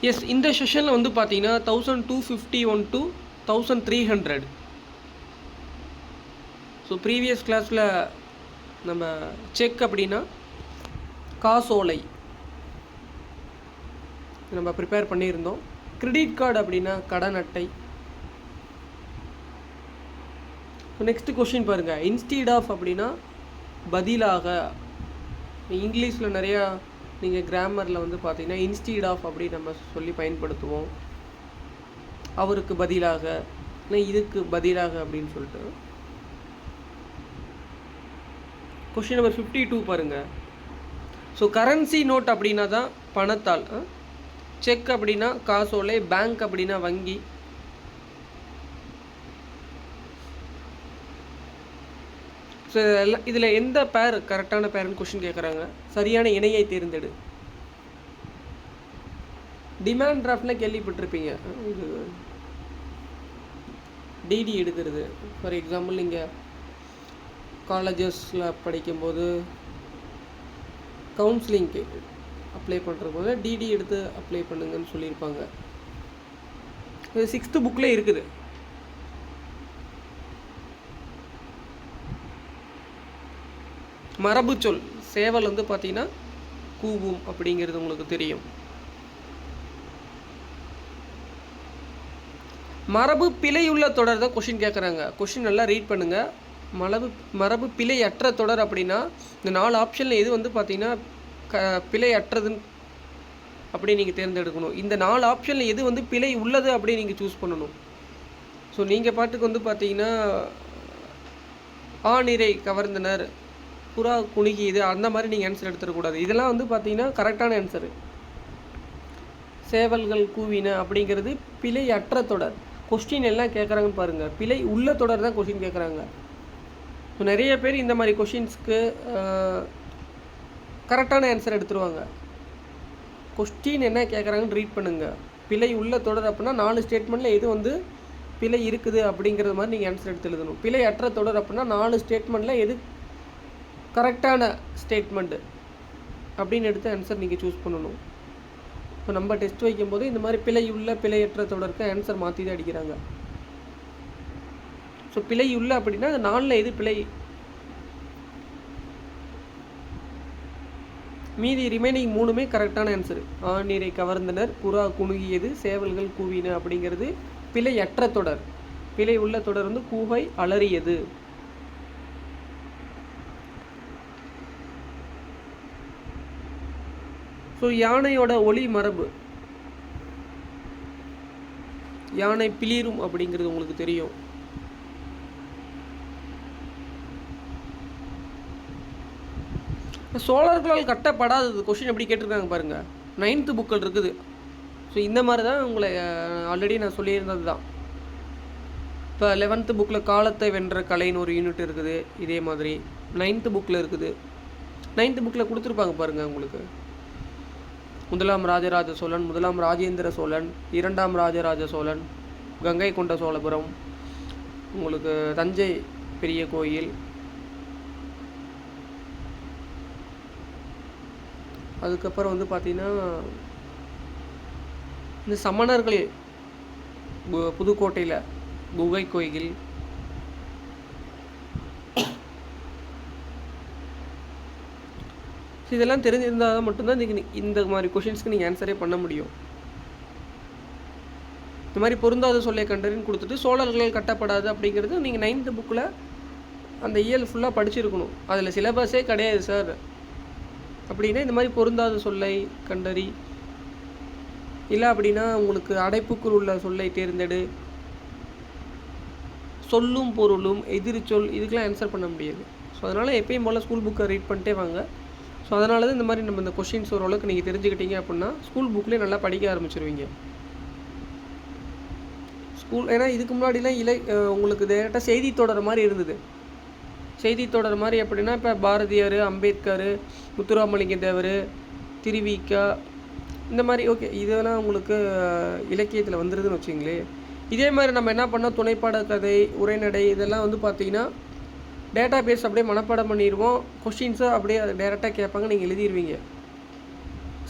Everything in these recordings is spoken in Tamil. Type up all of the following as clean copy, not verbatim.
எஸ், இந்த செஷனில் வந்து பார்த்தீங்கன்னா 1251 to 1300. ஸோ ப்ரீவியஸ் கிளாஸில் நம்ம செக் அப்படின்னா காசோலை நம்ம ப்ரிப்பேர் பண்ணியிருந்தோம். கிரெடிட் கார்டு அப்படின்னா கடன் அட்டை. நெக்ஸ்ட் கொஷின் பாருங்கள். இன்ஸ்டீட் ஆஃப் அப்படின்னா பதிலாக. இங்கிலீஷில் நிறையா நீங்கள் கிராமரில் வந்து பார்த்தீங்கன்னா இன்ஸ்டீட் ஆஃப் அப்படி நம்ம சொல்லி பயன்படுத்துவோம். அவருக்கு பதிலாக, இல்லை இதுக்கு பதிலாக அப்படின்னு சொல்லிட்டு. கொஷின் நம்பர் 52 பாருங்கள். ஸோ கரன்சி நோட் அப்படின்னா தான் பணத்தாள், செக் அப்படின்னா காசோலை, பேங்க் அப்படின்னா வங்கி. ஸோ இதில் எந்த பேர் கரெக்டான பேருன்னு கொஷின் கேட்குறாங்க. சரியான இணையை தேர்ந்தெடு. டிமாண்ட் டிராஃப்ட்னா கேள்விப்பட்டிருப்பீங்க. இது டிடி எடுக்கிறது. ஃபார் எக்ஸாம்பிள் நீங்கள் காலேஜஸில் படிக்கும்போது கவுன்சிலிங்க்கு அப்ளை பண்ணுற போது டிடி எடுத்து அப்ளை பண்ணுங்கன்னு சொல்லியிருப்பாங்க. இது 6th புக்கில் இருக்குது. மரபு சொல் சேவல் வந்து பார்த்தீங்கன்னா கூவும் அப்படிங்கிறது உங்களுக்கு தெரியும். மரபு பிழையுள்ள தொடர் தான் கொஷின் கேட்குறாங்க. கொஷின் நல்லா ரீட் பண்ணுங்கள். மரபு பிழையற்ற தொடர் அப்படின்னா இந்த 4 ஆப்ஷனில் எது வந்து பார்த்தீங்கன்னா பிழையற்றதுன்னு அப்படி நீங்கள் தேர்ந்தெடுக்கணும். இந்த 4 ஆப்ஷனில் எது வந்து பிழை உள்ளது அப்படி நீங்கள் சூஸ் பண்ணணும். ஸோ நீங்கள் பாட்டுக்கு வந்து பார்த்தீங்கன்னா ஆநிறை கவர்ந்தனர், புறா குணுகியது, அந்த மாதிரி நீங்கள் ஆன்சர் எடுத்துடக்கூடாது. இதெல்லாம் வந்து பார்த்தீங்கன்னா கரெக்டான ஆன்சரு. சேவல்கள் கூவின அப்படிங்கிறது பிழையற்ற தொடர். கொஸ்டின் எல்லாம் கேட்குறாங்கன்னு பாருங்கள். பிழை உள்ள தொடர் தான் கொஸ்டின் கேட்குறாங்க. ஸோ நிறைய பேர் இந்த மாதிரி கொஷின்ஸ்க்கு கரெக்டான ஆன்சர் எடுத்துருவாங்க. கொஸ்டின் என்ன கேட்குறாங்கன்னு ரீட் பண்ணுங்கள். பிழை உள்ள தொடர் அப்படின்னா 4 ஸ்டேட்மெண்ட்டில் எது வந்து பிழை இருக்குது அப்படிங்கிறது மாதிரி நீங்கள் ஆன்சர் எடுத்து எழுதணும். பிழை அற்ற தொடர் அப்படின்னா 4 ஸ்டேட்மெண்ட்டில் எது கரெக்டான ஸ்டேட்மெண்ட்டு அப்படின்னு எடுத்து ஆன்சர் நீங்கள் சூஸ் பண்ணணும். இப்போ நம்ம டெஸ்ட் வைக்கும்போது இந்த மாதிரி பிழை உள்ள பிழையற்ற தொடருக்கு ஆன்சர் மாற்றி தான் அடிக்கிறாங்க. ஸோ பிழை உள்ள அப்படின்னா அது 4ல் எது பிழை, மீதி ரிமைனிங் 3மே கரெக்டான ஆன்சரு. ஆநிறை கவர்ந்தனர், புறா குணுகியது, சேவல்கள் கூவின அப்படிங்கிறது பிழையற்ற தொடர். பிழை உள்ள தொடர் வந்து கூவை அலறியது. ஸோ யானையோட ஒளி மரபு. யானை பிளிரும் அப்படிங்கிறது உங்களுக்கு தெரியும். சோழர்களால் கட்டப்படாதது கொஷின் எப்படி கேட்டிருக்காங்க பாருங்கள். 9th புக்கில் இருக்குது. ஸோ இந்த மாதிரி தான் உங்களை ஆல்ரெடி நான் சொல்லியிருந்தது தான். இப்போ 11th புக்கில் காலத்தை வென்ற கலைன்னு ஒரு யூனிட் இருக்குது. இதே மாதிரி 9th புக்கில் இருக்குது. 9th புக்கில் கொடுத்துருப்பாங்க பாருங்கள். உங்களுக்கு 1ஆம் ராஜராஜ சோழன், 1ஆம் ராஜேந்திர சோழன், 2ஆம் ராஜராஜ சோழன், கங்கை கொண்ட சோழபுரம், உங்களுக்கு தஞ்சை பெரிய கோயில், அதுக்கப்புறம் வந்து பார்த்திங்கன்னா இந்த சமணர்கள் புதுக்கோட்டையில் குகை கோயில், இதெல்லாம் தெரிஞ்சிருந்தால் தான் மட்டும்தான் நீங்கள் இந்த மாதிரி கொஷின்ஸ்க்கு நீங்கள் ஆன்சரே பண்ண முடியும். இந்த மாதிரி பொருந்தாத சொல்லை கண்டறின்னு கொடுத்துட்டு சோழர்கள் கட்டப்படாது அப்படிங்கிறது நீங்கள் 9th புக்கில் அந்த இயல் ஃபுல்லாக படிச்சிருக்கணும். அதில் சிலபஸே கிடையாது சார் அப்படின்னா இந்த மாதிரி பொருந்தாத சொல்லை கண்டறி, இல்லை அப்படின்னா உங்களுக்கு அடைப்புக்குள் உள்ள சொல்லை தேர்ந்தெடு, சொல்லும் பொருளும் எதிர்ச்சொல், இதுக்கெலாம் ஆன்சர் பண்ண முடியாது. ஸோ அதனால் எப்பயும் போல் ஸ்கூல் புக்கை ரீட் பண்ணிட்டே வாங்க. ஸோ அதனால தான் இந்த மாதிரி நம்ம இந்த கொஷின்ஸ் ஓரளவுக்கு நீங்கள் தெரிஞ்சுக்கிட்டீங்க அப்படின்னா ஸ்கூல் புக்லேயே நல்லா படிக்க ஆரம்பிச்சிருவீங்க. ஏன்னா இதுக்கு முன்னாடிலாம் உங்களுக்கு டேரெக்டாக செய்தி தொடர் மாதிரி இருந்தது. செய்தி தொடர் மாதிரி எப்படின்னா இப்போ பாரதியார், அம்பேத்கர், முத்துராமலிங்க தேவர், திருவிக்கா, இந்த மாதிரி ஓகே இதெல்லாம் உங்களுக்கு இலக்கியத்தில் வந்துடுதுன்னு வச்சுங்களே. இதே மாதிரி நம்ம என்ன பண்ணோம், துணைப்பாட கதை, உரைநடை, இதெல்லாம் வந்து பார்த்திங்கன்னா டேட்டா பேஸ் அப்படியே மனப்பாடம் பண்ணிடுவோம். கொஷின்ஸை அப்படியே டேரெக்டாக கேட்பாங்க, நீங்கள் எழுதிடுவீங்க.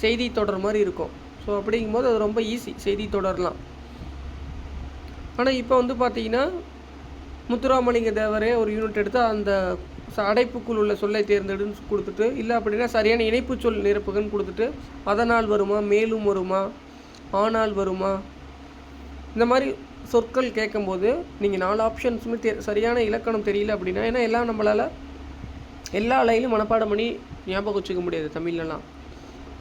செய்தி தொடர் மாதிரி இருக்கும். ஸோ அப்படிங்கும்போது அது ரொம்ப ஈஸி செய்தி தொடரலாம். ஆனால் இப்போ வந்து பார்த்தீங்கன்னா முத்துராமலிங்க தேவரே ஒரு யூனிட் எடுத்து அந்த அடைப்புக்குள் உள்ள சொல்லை தேர்ந்தெடுன்னு கொடுத்துட்டு, இல்லை அப்படின்னா சரியான இணைப்பு சொல் நிரப்புகன்னு கொடுத்துட்டு, அதனால் வருமா, மேலும் வருமா, ஆனால் வருமா, இந்த மாதிரி சொற்கள் கேட்கும்போது நீங்கள் 4 ஆப்ஷன்ஸுமே சரியான இலக்கணம் தெரியல அப்படின்னா, ஏன்னா எல்லாம் நம்மளால் எல்லா லைனும் மனப்பாடம் பண்ணி ஞாபகம் வச்சுக்க முடியாது தமிழ்லலாம்.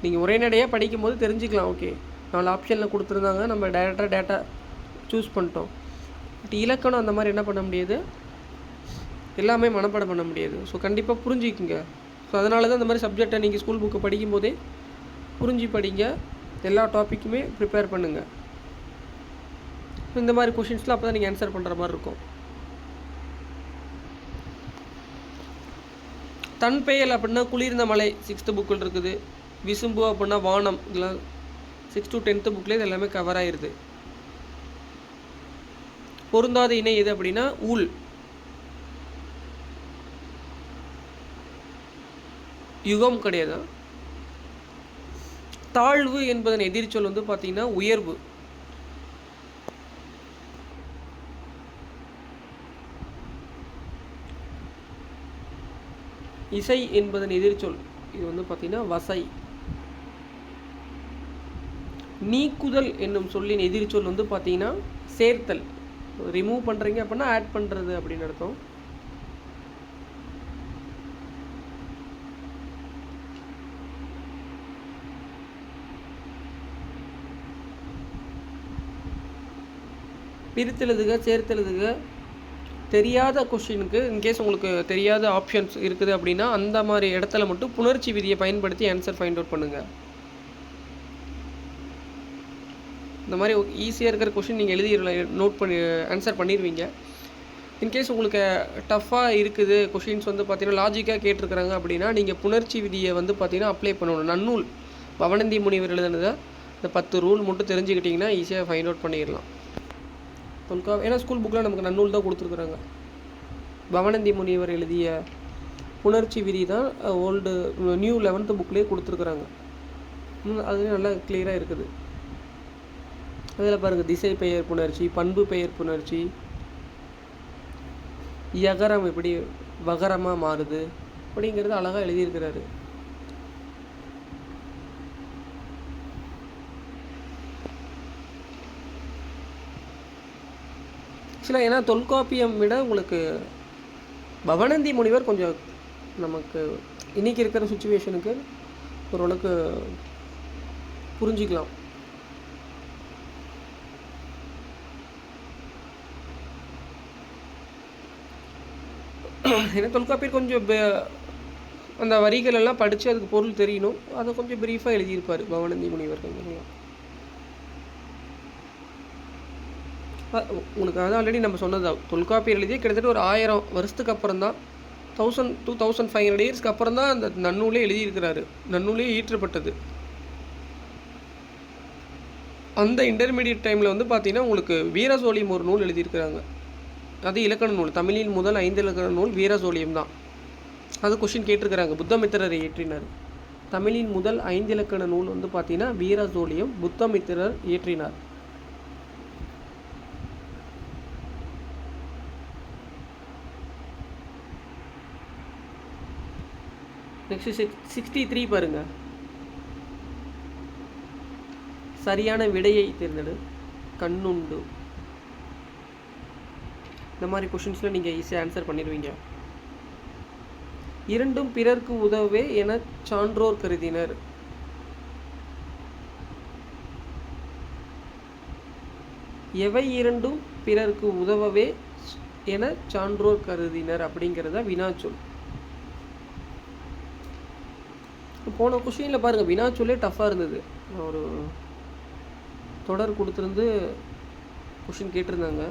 நீங்கள் உரைநடையாக படிக்கும்போது தெரிஞ்சுக்கலாம், ஓகே 4 ஆப்ஷனில் கொடுத்துருந்தாங்க, நம்ம டைரெக்டாக டேட்டா சூஸ் பண்ணிட்டோம். பட் இலக்கணம் அந்த மாதிரி என்ன பண்ண முடியாது, எல்லாமே மனப்பாடம் பண்ண முடியாது. ஸோ கண்டிப்பாக புரிஞ்சுக்குங்க. ஸோ அதனால தான் இந்த மாதிரி சப்ஜெக்டை நீங்கள் ஸ்கூல் புக்கு படிக்கும்போதே புரிஞ்சு படிங்க, எல்லா டாப்பிக்குமே ப்ரிப்பேர் பண்ணுங்கள். இந்த மாதிரி கொஷின்ஸ்லாம் அப்போ தான் நீங்கள் ஆன்சர் பண்ணுற மாதிரி இருக்கும். தன் பெயல் அப்படின்னா குளிர்ந்த மலை 6th புக்கில் இருக்குது. விசும்பு அப்படின்னா வானம், இதெல்லாம் 6th to 10th புக்கில் இது எல்லாமே கவர் ஆயிடுது. பொருந்தாத இணை எது அப்படின்னா ஊல். யுகம் கிடையாது. தாழ்வு என்பதன் எதிர்ச்சொல் வந்து பார்த்தீங்கன்னா உயர்வு. இசை என்பதன் எதிர்ச்சொல் இது வந்து பார்த்தீங்கன்னா வசை. நீக்குதல் என்னும் சொல்லின் எதிர்ச்சொல் வந்து பார்த்தீங்கன்னா சேர்த்தல். ரிமூவ் பண்ணுறீங்க அப்படின்னா ஆட் பண்ணுறது அப்படின்னு அர்த்தம். பிரித்தெழுதுக, சேர்த்தெழுதுக. தெரியாத கொஷினுக்கு இன்கேஸ் உங்களுக்கு தெரியாத ஆப்ஷன்ஸ் இருக்குது அப்படின்னா அந்த மாதிரி இடத்துல மட்டும் புணர்ச்சி விதியை பயன்படுத்தி ஆன்சர் ஃபைண்ட் அவுட் பண்ணுங்கள். இந்த மாதிரி ஈஸியாக இருக்கிற கொஷின் நீங்கள் எழுதி நோட் பண்ணி ஆன்சர் பண்ணிடுவீங்க. இன்கேஸ் உங்களுக்கு டஃப்பாக இருக்குது கொஷின்ஸ் வந்து பார்த்தீங்கன்னா லாஜிக்காக கேட்டிருக்கிறாங்க அப்படின்னா நீங்கள் புணர்ச்சி விதியை வந்து பார்த்தீங்கன்னா அப்ளை பண்ணணும். நன்னூல் பவனந்தி முனிவர் எழுதுனதை இந்த 10 ரூல் மட்டும் தெரிஞ்சுக்கிட்டிங்கன்னா ஈஸியாக ஃபைண்ட் அவுட் பண்ணிடலாம். ஏன்னா ஸ்கூல் புக்கில் நமக்கு நன்னூல் தான் கொடுத்துருக்குறாங்க. பவனந்தி முனிவர் எழுதிய புணர்ச்சி விதி தான் நியூ 11th புக்லேயே கொடுத்துருக்குறாங்க. அதுலேயும் நல்லா கிளியராக இருக்குது. அதில் பாருங்கள், திசை பெயர் புணர்ச்சி, பண்பு பெயர் புணர்ச்சி, யகரம் எப்படி வகரமாக மாறுது அப்படிங்கிறது அழகாக எழுதியிருக்கிறாரு. ஆக்சுவலாக ஏன்னா தொல்காப்பியம் விட உங்களுக்கு பவனந்தி முனிவர் கொஞ்சம் நமக்கு இன்றைக்கி இருக்கிற சுச்சுவேஷனுக்கு ஓரளவுக்கு புரிஞ்சிக்கலாம். ஏன்னா தொல்காப்பியர் கொஞ்சம் அந்த வரிகள் எல்லாம் படித்து அதுக்கு பொருள் தெரியணும், அதை கொஞ்சம் ப்ரீஃபாக எழுதியிருப்பார் பவனந்தி முனிவர். உங்களுக்கு அது ஆல்ரெடி நம்ம சொன்னது தான். தொல்காப்பியர் எழுதிய கிட்டத்தட்ட ஒரு 1000 வருஷத்துக்கு அப்புறம் தான் 2500 இயர்ஸ்க்கு அப்புறம் தான் அந்த நன்னூலே எழுதியிருக்கிறாரு. நன்னூலே ஈற்றப்பட்டது. அந்த இன்டர்மீடியட் டைமில் வந்து பார்த்தீங்கன்னா உங்களுக்கு வீரசோழியம் ஒரு நூல் எழுதியிருக்கிறாங்க. அது இலக்கண நூல். தமிழின் முதல் 5 இலக்கண நூல் வீரசோழியம் தான். அது கொஷின் கேட்டிருக்கிறாங்க. புத்தமித்திரர் இயற்றினார். தமிழின் முதல் 5 இலக்கண நூல் வந்து பார்த்தீங்கன்னா வீரசோழியம், புத்தமித்திரர் இயற்றினார். நெக்ஸ்ட் 63 பாருங்கள். சரியான விடையை தேர்ந்தெடு, கண்ணுண்டு. இந்த மாதிரி கொஷின்ஸில் நீங்கள் ஈஸியாக ஆன்சர் பண்ணிடுவீங்க. இரண்டும் பிறர்க்கு உதவே என சான்றோர் கருதினர். எவை இரண்டும் பிறர்க்கு உதவவே என சான்றோர் கருதினர் அப்படிங்கிறத வினாச்சொல். போன கொஷினில் பாருங்கள், வினாச்சொல்லே டஃப்பாக இருந்தது. ஒரு தொடர் கொடுத்துருந்து கொஷின் கேட்டிருந்தாங்க.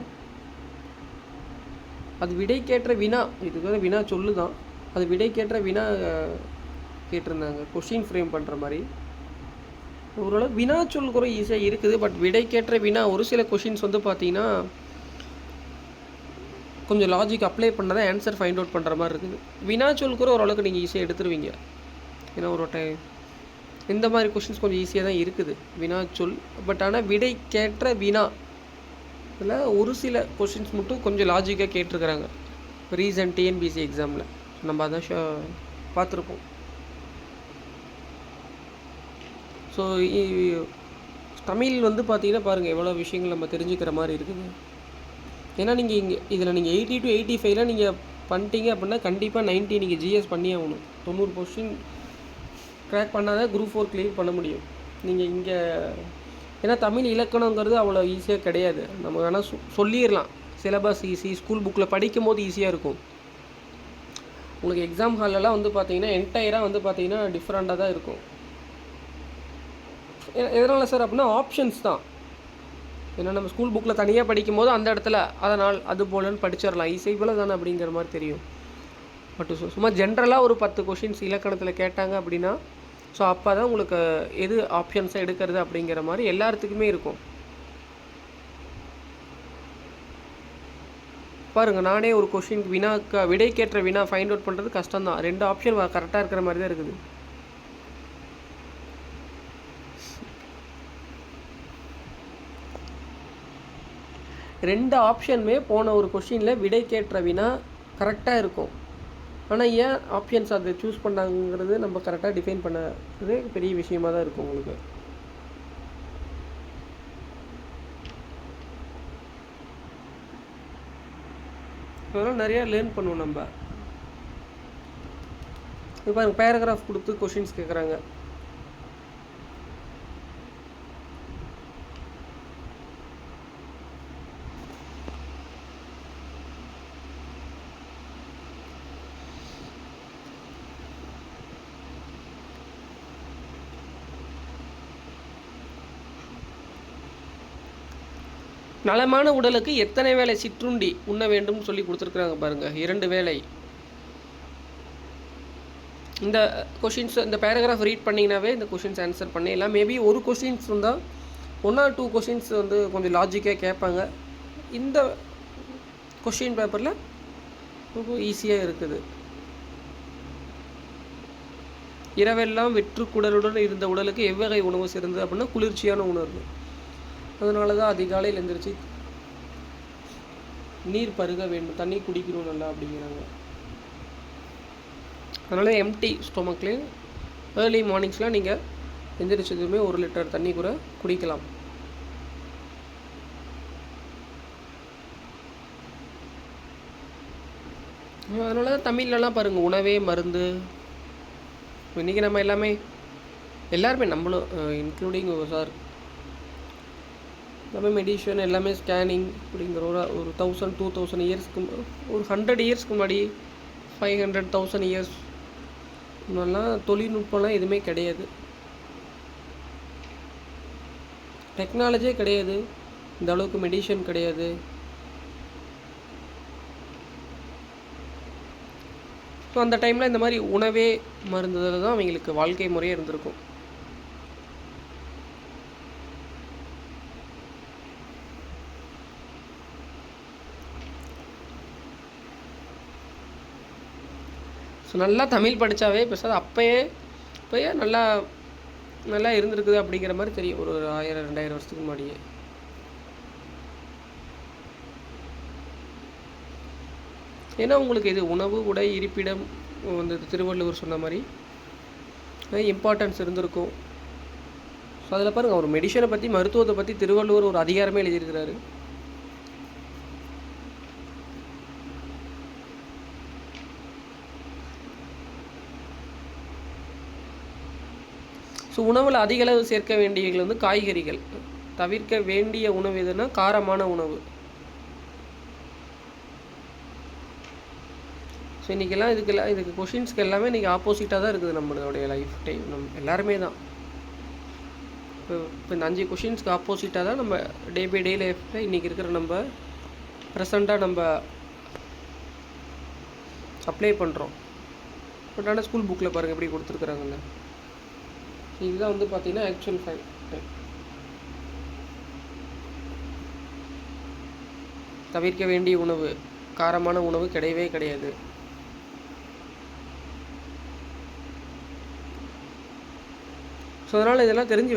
அது விடைக்கேற்ற வினா, இதுக்கு வினா சொல்லு தான், அது விடைக்கேற்ற வினா கேட்டிருந்தாங்க. கொஷின் ஃப்ரேம் பண்ணுற மாதிரி ஓரளவு வினாச்சொல் கூட ஈஸியாக இருக்குது. பட் விடைக்கேற்ற வினா ஒரு சில கொஷின்ஸ் வந்து பார்த்தீங்கன்னா கொஞ்சம் லாஜிக் அப்ளை பண்ணால் தான் ஆன்சர் ஃபைண்ட் அவுட் பண்ணுற மாதிரி இருக்குது. வினாச்சொல் கூட ஓரளவுக்கு நீங்கள் ஈஸியாக எடுத்துருவீங்க. ஏன்னா ஒரு இந்த மாதிரி கொஷின்ஸ் கொஞ்சம் ஈஸியாக தான் இருக்குது வினாச்சொல். பட் ஆனால் விடைக்கேற்ற வினா இதில் ஒரு சில கொஷின்ஸ் மட்டும் கொஞ்சம் லாஜிக்காக கேட்டிருக்கிறாங்க ரீசன்ட் டிஎன்பிசி எக்ஸாமில். நம்ம அதான் பார்த்துருப்போம். ஸோ தமிழ் வந்து பார்த்திங்கன்னா பாருங்கள் எவ்வளோ விஷயங்கள் நம்ம தெரிஞ்சுக்கிற மாதிரி இருக்குது. ஏன்னா நீங்கள் இதில் நீங்கள் 80 to 85 நீங்கள் பண்ணிட்டீங்க அப்படின்னா கண்டிப்பாக 90 நீங்கள் ஜிஎஸ் பண்ணி ஆகணும். 90 கொஸ்டின் க்ராக் பண்ணால் தான் குரூப் 4 கிளியர் பண்ண முடியும். நீங்கள் இங்கே ஏன்னா தமிழ் இலக்கணங்கிறது அவ்வளோ ஈஸியாக கிடையாது. நம்ம வேணால் சொல்லிடலாம் சிலபஸ் ஈஸி, ஸ்கூல் புக்கில் படிக்கும் போது ஈஸியாக இருக்கும். உங்களுக்கு எக்ஸாம் ஹாலெல்லாம் வந்து பார்த்திங்கன்னா என்டையராக வந்து பார்த்திங்கன்னா டிஃப்ரெண்ட்டாக தான் இருக்கும். எதனால் சார் அப்படின்னா ஆப்ஷன்ஸ் தான். ஏன்னா நம்ம ஸ்கூல் புக்கில் தனியாக படிக்கும் போது அந்த இடத்துல அதனால் அது போலன்னு படிச்சிடலாம், ஈஸி போல தானே அப்படிங்கிற மாதிரி தெரியும். பட் சும்மா ஜென்ரலாக ஒரு 10 கொஷின்ஸ் இலக்கணத்தில் கேட்டாங்க அப்படின்னா ஸோ அப்போ தான் உங்களுக்கு எது ஆப்ஷன்ஸை எடுக்கிறது அப்படிங்கிற மாதிரி எல்லாத்துக்குமே இருக்கும். பாருங்கள், நானே ஒரு கொஷினுக்கு விடைக்கேற்ற வினா ஃபைண்ட் அவுட் பண்ணுறது கஷ்டம்தான். 2 ஆப்ஷன் கரெக்டாக இருக்கிற மாதிரி தான் இருக்குது. ரெண்டு ஆப்ஷனுமே போன ஒரு கொஷினில் விடைக்கேற்ற வினா கரெக்டாக இருக்கும். ஆனால் ஏன் ஆப்ஷன்ஸ் அதை சூஸ் பண்ணாங்கிறது நம்ம கரெக்டாக டிஃபைன் பண்ணது பெரிய விஷயமாக தான் இருக்கும் உங்களுக்கு. அதனால் நிறையா லேர்ன் பண்ணுவோம் நம்ம. இப்போ பேராகிராஃப் கொடுத்து கொஷின்ஸ் கேட்குறாங்க. நலமான உடலுக்கு எத்தனை வேளை சிற்றுண்டி உண்ண வேண்டும் சொல்லி கொடுத்துருக்குறாங்க பாருங்கள். 2 வேளை. இந்த கொஷின்ஸ் இந்த பேராகிராஃப் ரீட் பண்ணிங்கனாவே இந்த கொஷின்ஸ் ஆன்சர் பண்ணிடலாம். மேபி ஒரு கொஷின்ஸ் இருந்தால் 1 or 2 கொஷின்ஸ் வந்து கொஞ்சம் லாஜிக்காக கேட்பாங்க. இந்த கொஷின் பேப்பரில் ரொம்ப ஈஸியாக இருக்குது. இரவெல்லாம் வெற்று குடலுடன் இருந்த உடலுக்கு எவ்வகை உணவு சிறந்தது அப்படின்னா குளிர்ச்சியான உணர்வு. அதனால தான் அதிகாலையில் எழுந்திரிச்சு நீர் பருக வேண்டும், தண்ணி குடிக்கணும் நல்லா அப்படிங்கிறாங்க. அதனால எம்டி ஸ்டொமக்லேயே ஏர்லி மார்னிங்ஸ்லாம் நீங்கள் எந்திரிச்சதுமே 1 லிட்டர் தண்ணி கூட குடிக்கலாம். அதனால தான் தமிழ்லலாம் பாருங்கள் உணவே மருந்து. இன்றைக்கி நம்ம எல்லாருமே நம்மளும் இன்க்ளூடிங் சார் எல்லாமே மெடிஷன் எல்லாமே ஸ்கேனிங் அப்படிங்கிற ஒரு 1000-2000 இயர்ஸ்க்கு ஒரு 100 இயர்ஸ்க்கு முன்னாடி 500,000 இயர்ஸ் முன்னெல்லாம் தொழில்நுட்பம்லாம் எதுவுமே கிடையாது, டெக்னாலஜியே கிடையாது, இந்த அளவுக்கு மெடிஷன் கிடையாது. ஸோ அந்த டைமில் இந்த மாதிரி உணவே மருந்துதில் தான் அவங்களுக்கு வாழ்க்கை முறையே இருந்திருக்கும். ஸோ நல்லா தமிழ் படித்தாவே பேசாத அப்போயே நல்லா இருந்திருக்குது அப்படிங்கிற மாதிரி தெரியும். ஒரு 1000-2000 வருஷத்துக்கு முன்னாடியே. ஏன்னா உங்களுக்கு இது உணவு, உடை, இருப்பிடம் வந்து திருவள்ளுவர் சொன்ன மாதிரி இம்பார்ட்டன்ஸ் இருந்திருக்கும். ஸோ அதில் பாருங்கள், ஒரு மெடிஷனை பற்றி மருத்துவத்தை பற்றி திருவள்ளுவர் ஒரு அதிகாரமே எழுதியிருக்கிறாரு. ஸோ உணவில் அதிக அளவு சேர்க்க வேண்டியது வந்து காய்கறிகள். தவிர்க்க வேண்டிய உணவு எதுனா காரமான உணவு. ஸோ இன்றைக்கெல்லாம் இதுக்கு கொஷின்ஸ்க்கு எல்லாமே இன்றைக்கி ஆப்போசிட்டாக தான் இருக்குது நம்மளுடைய லைஃப் டைம். எல்லாருமே தான் இப்போ இந்த 5 கொஷின்ஸ்க்கு ஆப்போசிட்டாக தான் நம்ம டே பை டே லைஃப்பில் இன்றைக்கி இருக்கிற நம்ம ப்ரெசண்ட்டாக நம்ம அப்ளை பண்ணுறோம். பட் ஆனால் ஸ்கூல் புக்கில் பாருங்கள் எப்படி கொடுத்துருக்குறாங்கன்னு. இதுதான் வந்து பார்த்தீங்கன்னா ஆக்சுவல் ஃபேக்ட். தவிர்க்க வேண்டிய உணவு காரமான உணவு கிடையவே கிடையாது. ஸோ அதனால் இதெல்லாம் தெரிஞ்சு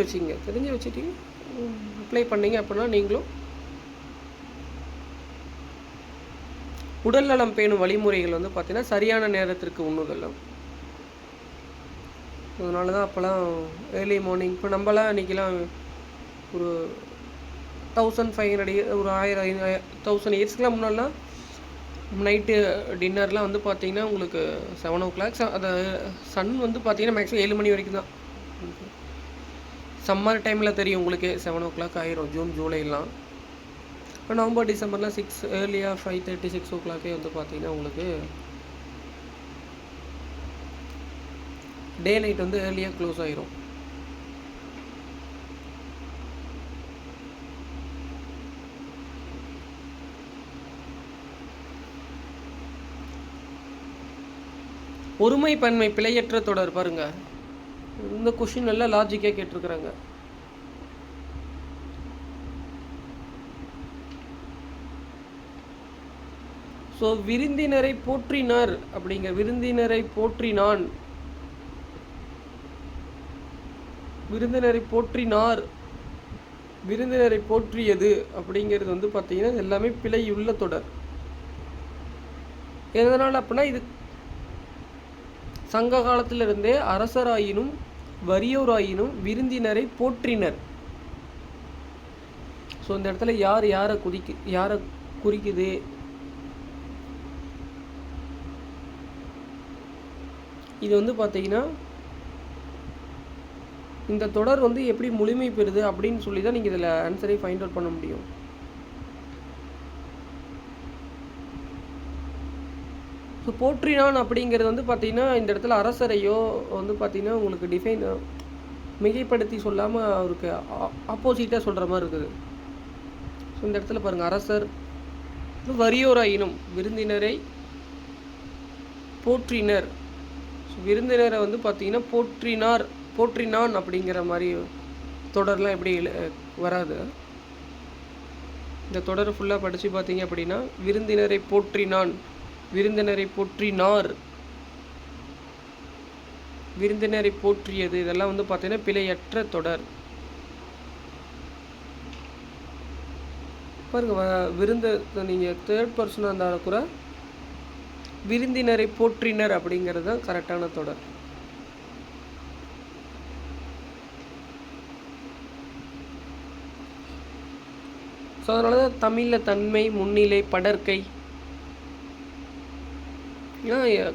வச்சுட்டு அப்ளை பண்ணிங்க அப்படின்னா நீங்களும் உடல்நலம் பேணும் வழிமுறைகள் வந்து பார்த்திங்கன்னா சரியான நேரத்திற்கு உண்ணுதல். அதனால தான் அப்போல்லாம் ஏர்லி மார்னிங் இப்போ நம்மலாம் இன்றைக்கெலாம் ஒரு 1500 ஒரு 1000 இயர்ஸ்க்குலாம் முன்னாடிலாம் நைட்டு டின்னர்லாம் வந்து பார்த்திங்கன்னா உங்களுக்கு 7 o'clock அந்த சன் வந்து பார்த்திங்கன்னா மேக்ஸிமம் 7 மணி வரைக்கும் தான். சம்மர் டைமில் தெரியும் உங்களுக்கு 7 o'clock ஆயிரும், ஜூன் ஜூலைலாம். இப்போ நவம்பர் டிசம்பர்லாம் 6 ஏர்லியாக 5:30 6 o'clock வந்து பார்த்திங்கன்னா உங்களுக்கு டே லைட் வந்து ஏர்லியாக க்ளோஸ் ஆயிரும். ஒருமை பன்மை பிழையற்ற தொடர் பாருங்க, இந்த கொஷின் நல்லா லாஜிக்காக கேட்டிருக்கிறாங்க. ஸோ விருந்தினரை போற்றினார் அப்படிங்க, விருந்தினரை போற்றினான், விருந்தினரை போற்றினார், விருந்தினரை போற்றியது அப்படிங்கிறது வந்து பார்த்தீங்கன்னா எல்லாமே பிழையுள்ள தொடர். எதனால் அப்படின்னா இது சங்க காலத்திலிருந்தே அரசராயினும் வறியோராயினும் விருந்தினரை போற்றினர். ஸோ இந்த இடத்துல யாரை குறிக்குது, இது வந்து பார்த்தீங்கன்னா இந்த தொடர் வந்து எப்படி முழுமை பெறுது அப்படின்னு சொல்லி தான் நீங்கள் இதில் ஆன்சரை ஃபைண்ட் அவுட் பண்ண முடியும். ஸோ போற்றினான் அப்படிங்கிறது வந்து பார்த்திங்கன்னா இந்த இடத்துல அரசரையோ வந்து பார்த்திங்கன்னா உங்களுக்கு டிஃபைன் மிகைப்படுத்தி சொல்லாமல் அவருக்கு ஆப்போசிட்டாக சொல்கிற மாதிரி இருக்குது. ஸோ இந்த இடத்துல பாருங்கள், அரசர் வறியோராயினும் விருந்தினரை போற்றினர். ஸோ விருந்தினரை வந்து பார்த்திங்கன்னா போற்றினான் அப்படிங்கிற மாதிரி தொடர்லாம் எப்படி வராது. இந்த தொடர் ஃபுல்லாக படித்து பார்த்தீங்க அப்படின்னா விருந்தினரை போற்றினான், விருந்தினரை போற்றினார், விருந்தினரை போற்றியது, இதெல்லாம் வந்து பார்த்தீங்கன்னா பிழையற்ற தொடர். பாருங்க, நீங்கள் தேர்ட் பர்சனாக இருந்தாலும் கூட விருந்தினரை போற்றினர் அப்படிங்கிறது தான் கரெக்டான தொடர். ஸோ அதனால தான் தமிழில் தன்மை, முன்னிலை, படர்க்கை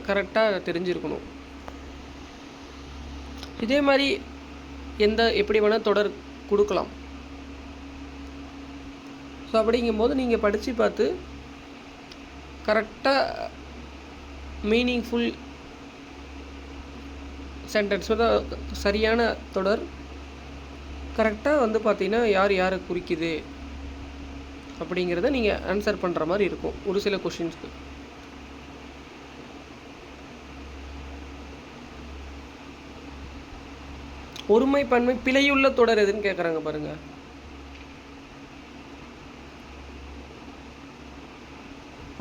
கரெக்டாக தெரிஞ்சிருக்கணும். இதே மாதிரி எப்படி வேணால் தொடர் கொடுக்கலாம். ஸோ அப்படிங்கும்போது நீங்கள் படித்து பார்த்து கரெக்டாக மீனிங்ஃபுல் சென்டென்ஸ் சரியான தொடர் கரெக்டாக வந்து பார்த்தீங்கன்னா யாரை குறிக்குது அப்படிங்கிறத நீங்கள் ஆன்சர் பண்ணுற மாதிரி இருக்கும் ஒரு சில கொஷின்ஸ்க்கு. ஒருமை பன்மை பிழையுள்ள தொடர் எதுன்னு கேட்குறாங்க பாருங்க.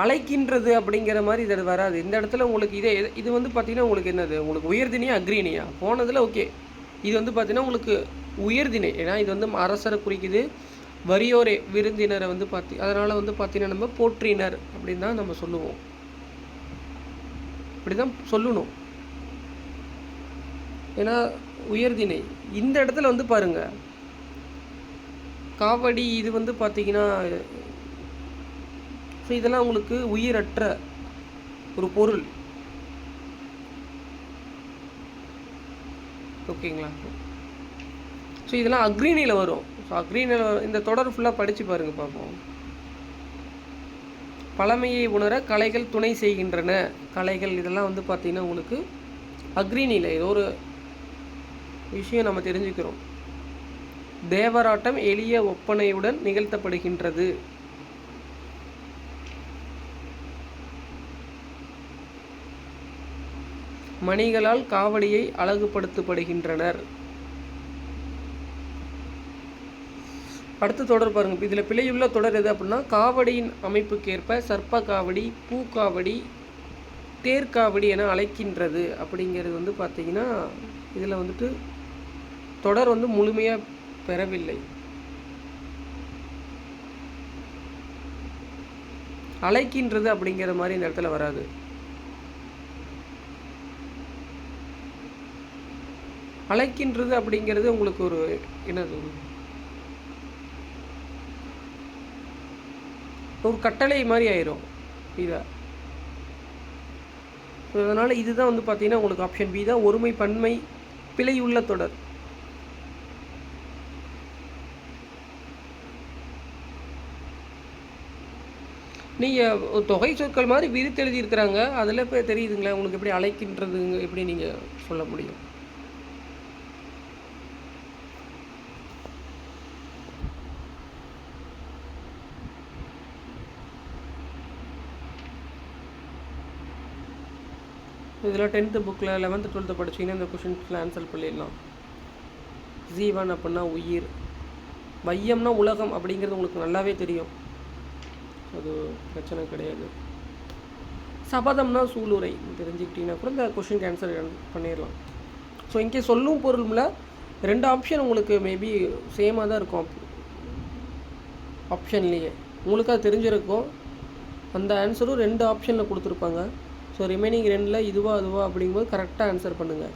அழைக்கின்றது அப்படிங்கிற மாதிரி இது வராது. இந்த இடத்துல உங்களுக்கு இது வந்து பார்த்தீங்கன்னா உங்களுக்கு என்னது, உங்களுக்கு உயர்திணையா அக்ரிணியா போனதில் ஓகே. இது வந்து பார்த்தீங்கன்னா உங்களுக்கு உயர்திணை, ஏன்னா இது வந்து அரசரை குறிக்குது, வறியோரே விருந்தினரை வந்து அதனால் வந்து பார்த்தீங்கன்னா நம்ம போற்றினர் அப்படின்னு தான் நம்ம சொல்லுவோம், இப்படி தான் சொல்லணும், ஏன்னா உயர்திணை. இந்த இடத்துல வந்து பாருங்க, காவடி இது வந்து பார்த்தீங்கன்னா ஸோ இதெல்லாம் உங்களுக்கு உயிரற்ற ஒரு பொருள், ஓகேங்களா. ஸோ இதெல்லாம் அக்ரிணியில் வரும். ஸோ அக்ரிணியில் இந்த தொடர் ஃபுல்லாக படித்து பாருங்கள் பார்ப்போம். பழமையை உணர கலைகள் துணை செய்கின்றன, கலைகள் இதெல்லாம் வந்து பார்த்திங்கன்னா உங்களுக்கு அக்ரிணியில் ஏதோ ஒரு விஷயம் நம்ம தெரிஞ்சுக்கிறோம். தேவராட்டம் எளிய ஒப்பனையுடன் நிகழ்த்தப்படுகின்றது. மணிகளால் காவடியை அழகுபடுத்தப்படுகின்றனர். அடுத்த தொடர் பாருங்க, இதில் பிழையுள்ள தொடர் எது அப்படின்னா காவடியின் அமைப்புக்கேற்ப சர்ப்ப காவடி, பூக்காவடி, தேர்காவடி என அழைக்கின்றது அப்படிங்கிறது வந்து பார்த்தீங்கன்னா இதில் வந்துட்டு தொடர் வந்து முழுமையாக பெறவில்லை. அழைக்கின்றது அப்படிங்கிற மாதிரி இந்த இடத்துல வராது. அழைக்கின்றது அப்படிங்கிறது உங்களுக்கு ஒரு என்னது, ஒரு கட்டளை மாதிரி ஆயிரும் இதை. ஸோ அதனால் இதுதான் வந்து பார்த்தீங்கன்னா உங்களுக்கு ஆப்ஷன் பி தான் ஒருமை பன்மை பிழையுள்ள தொடர். நீங்கள் தொகை சொற்கள் மாதிரி விரித்து எழுதியிருக்கிறாங்க, அதில் இப்போ தெரியுதுங்களா உங்களுக்கு எப்படி அழைக்கின்றது எப்படி நீங்கள் சொல்ல முடியும். இதில் 10th புக்கில் 11th 12th படிச்சிங்கன்னா இந்த கொஷின்ஸ்லாம் ஆன்சர் பண்ணிடலாம். ஜீவன் அப்படின்னா உயிர், வையம்னா உலகம் அப்படிங்கிறது உங்களுக்கு நல்லாவே தெரியும், அது பிரச்சனை கிடையாது. சபதம்னா சூளுரை தெரிஞ்சுக்கிட்டிங்கன்னா கூட இந்த கொஷினுக்கு ஆன்சர் பண்ணிடலாம். ஸோ இங்கே சொல்லும் பொருளில் 2 ஆப்ஷன் உங்களுக்கு மேபி சேமாக தான் இருக்கும் ஆப்ஷன்லேயே, உங்களுக்கு அது தெரிஞ்சிருக்கும். அந்த ஆன்சரும் 2 ஆப்ஷனில் கொடுத்துருப்பாங்க. ஸோ ரிமைனிங் 2ல் இதுவா அதுவா அப்படிங்கும்போது கரெக்டாக ஆன்சர் பண்ணுங்கள்.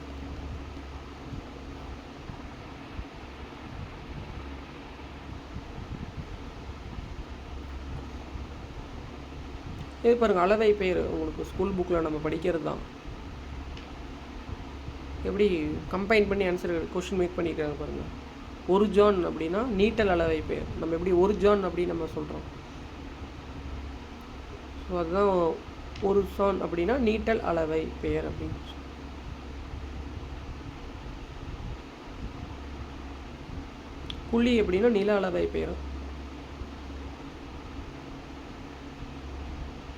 இது பாருங்கள், அளவை பெயர் உங்களுக்கு ஸ்கூல் புக்கில் நம்ம படிக்கிறது தான். எப்படி கம்பைன் பண்ணி ஆன்சர் கொஷின் மேக் பண்ணியிருக்காங்க பாருங்கள். ஒரு ஜான் அப்படின்னா நீட்டல் அளவை பெயர், நம்ம எப்படி ஒரு ஜான் அப்படின்னு நம்ம சொல்கிறோம். ஸோ அதுதான் ஒரு சான் அப்படின்னா நீட்டல் அளவை பெயர் அப்படின்னு. குழி அப்படின்னா நில அளவை பெயர்.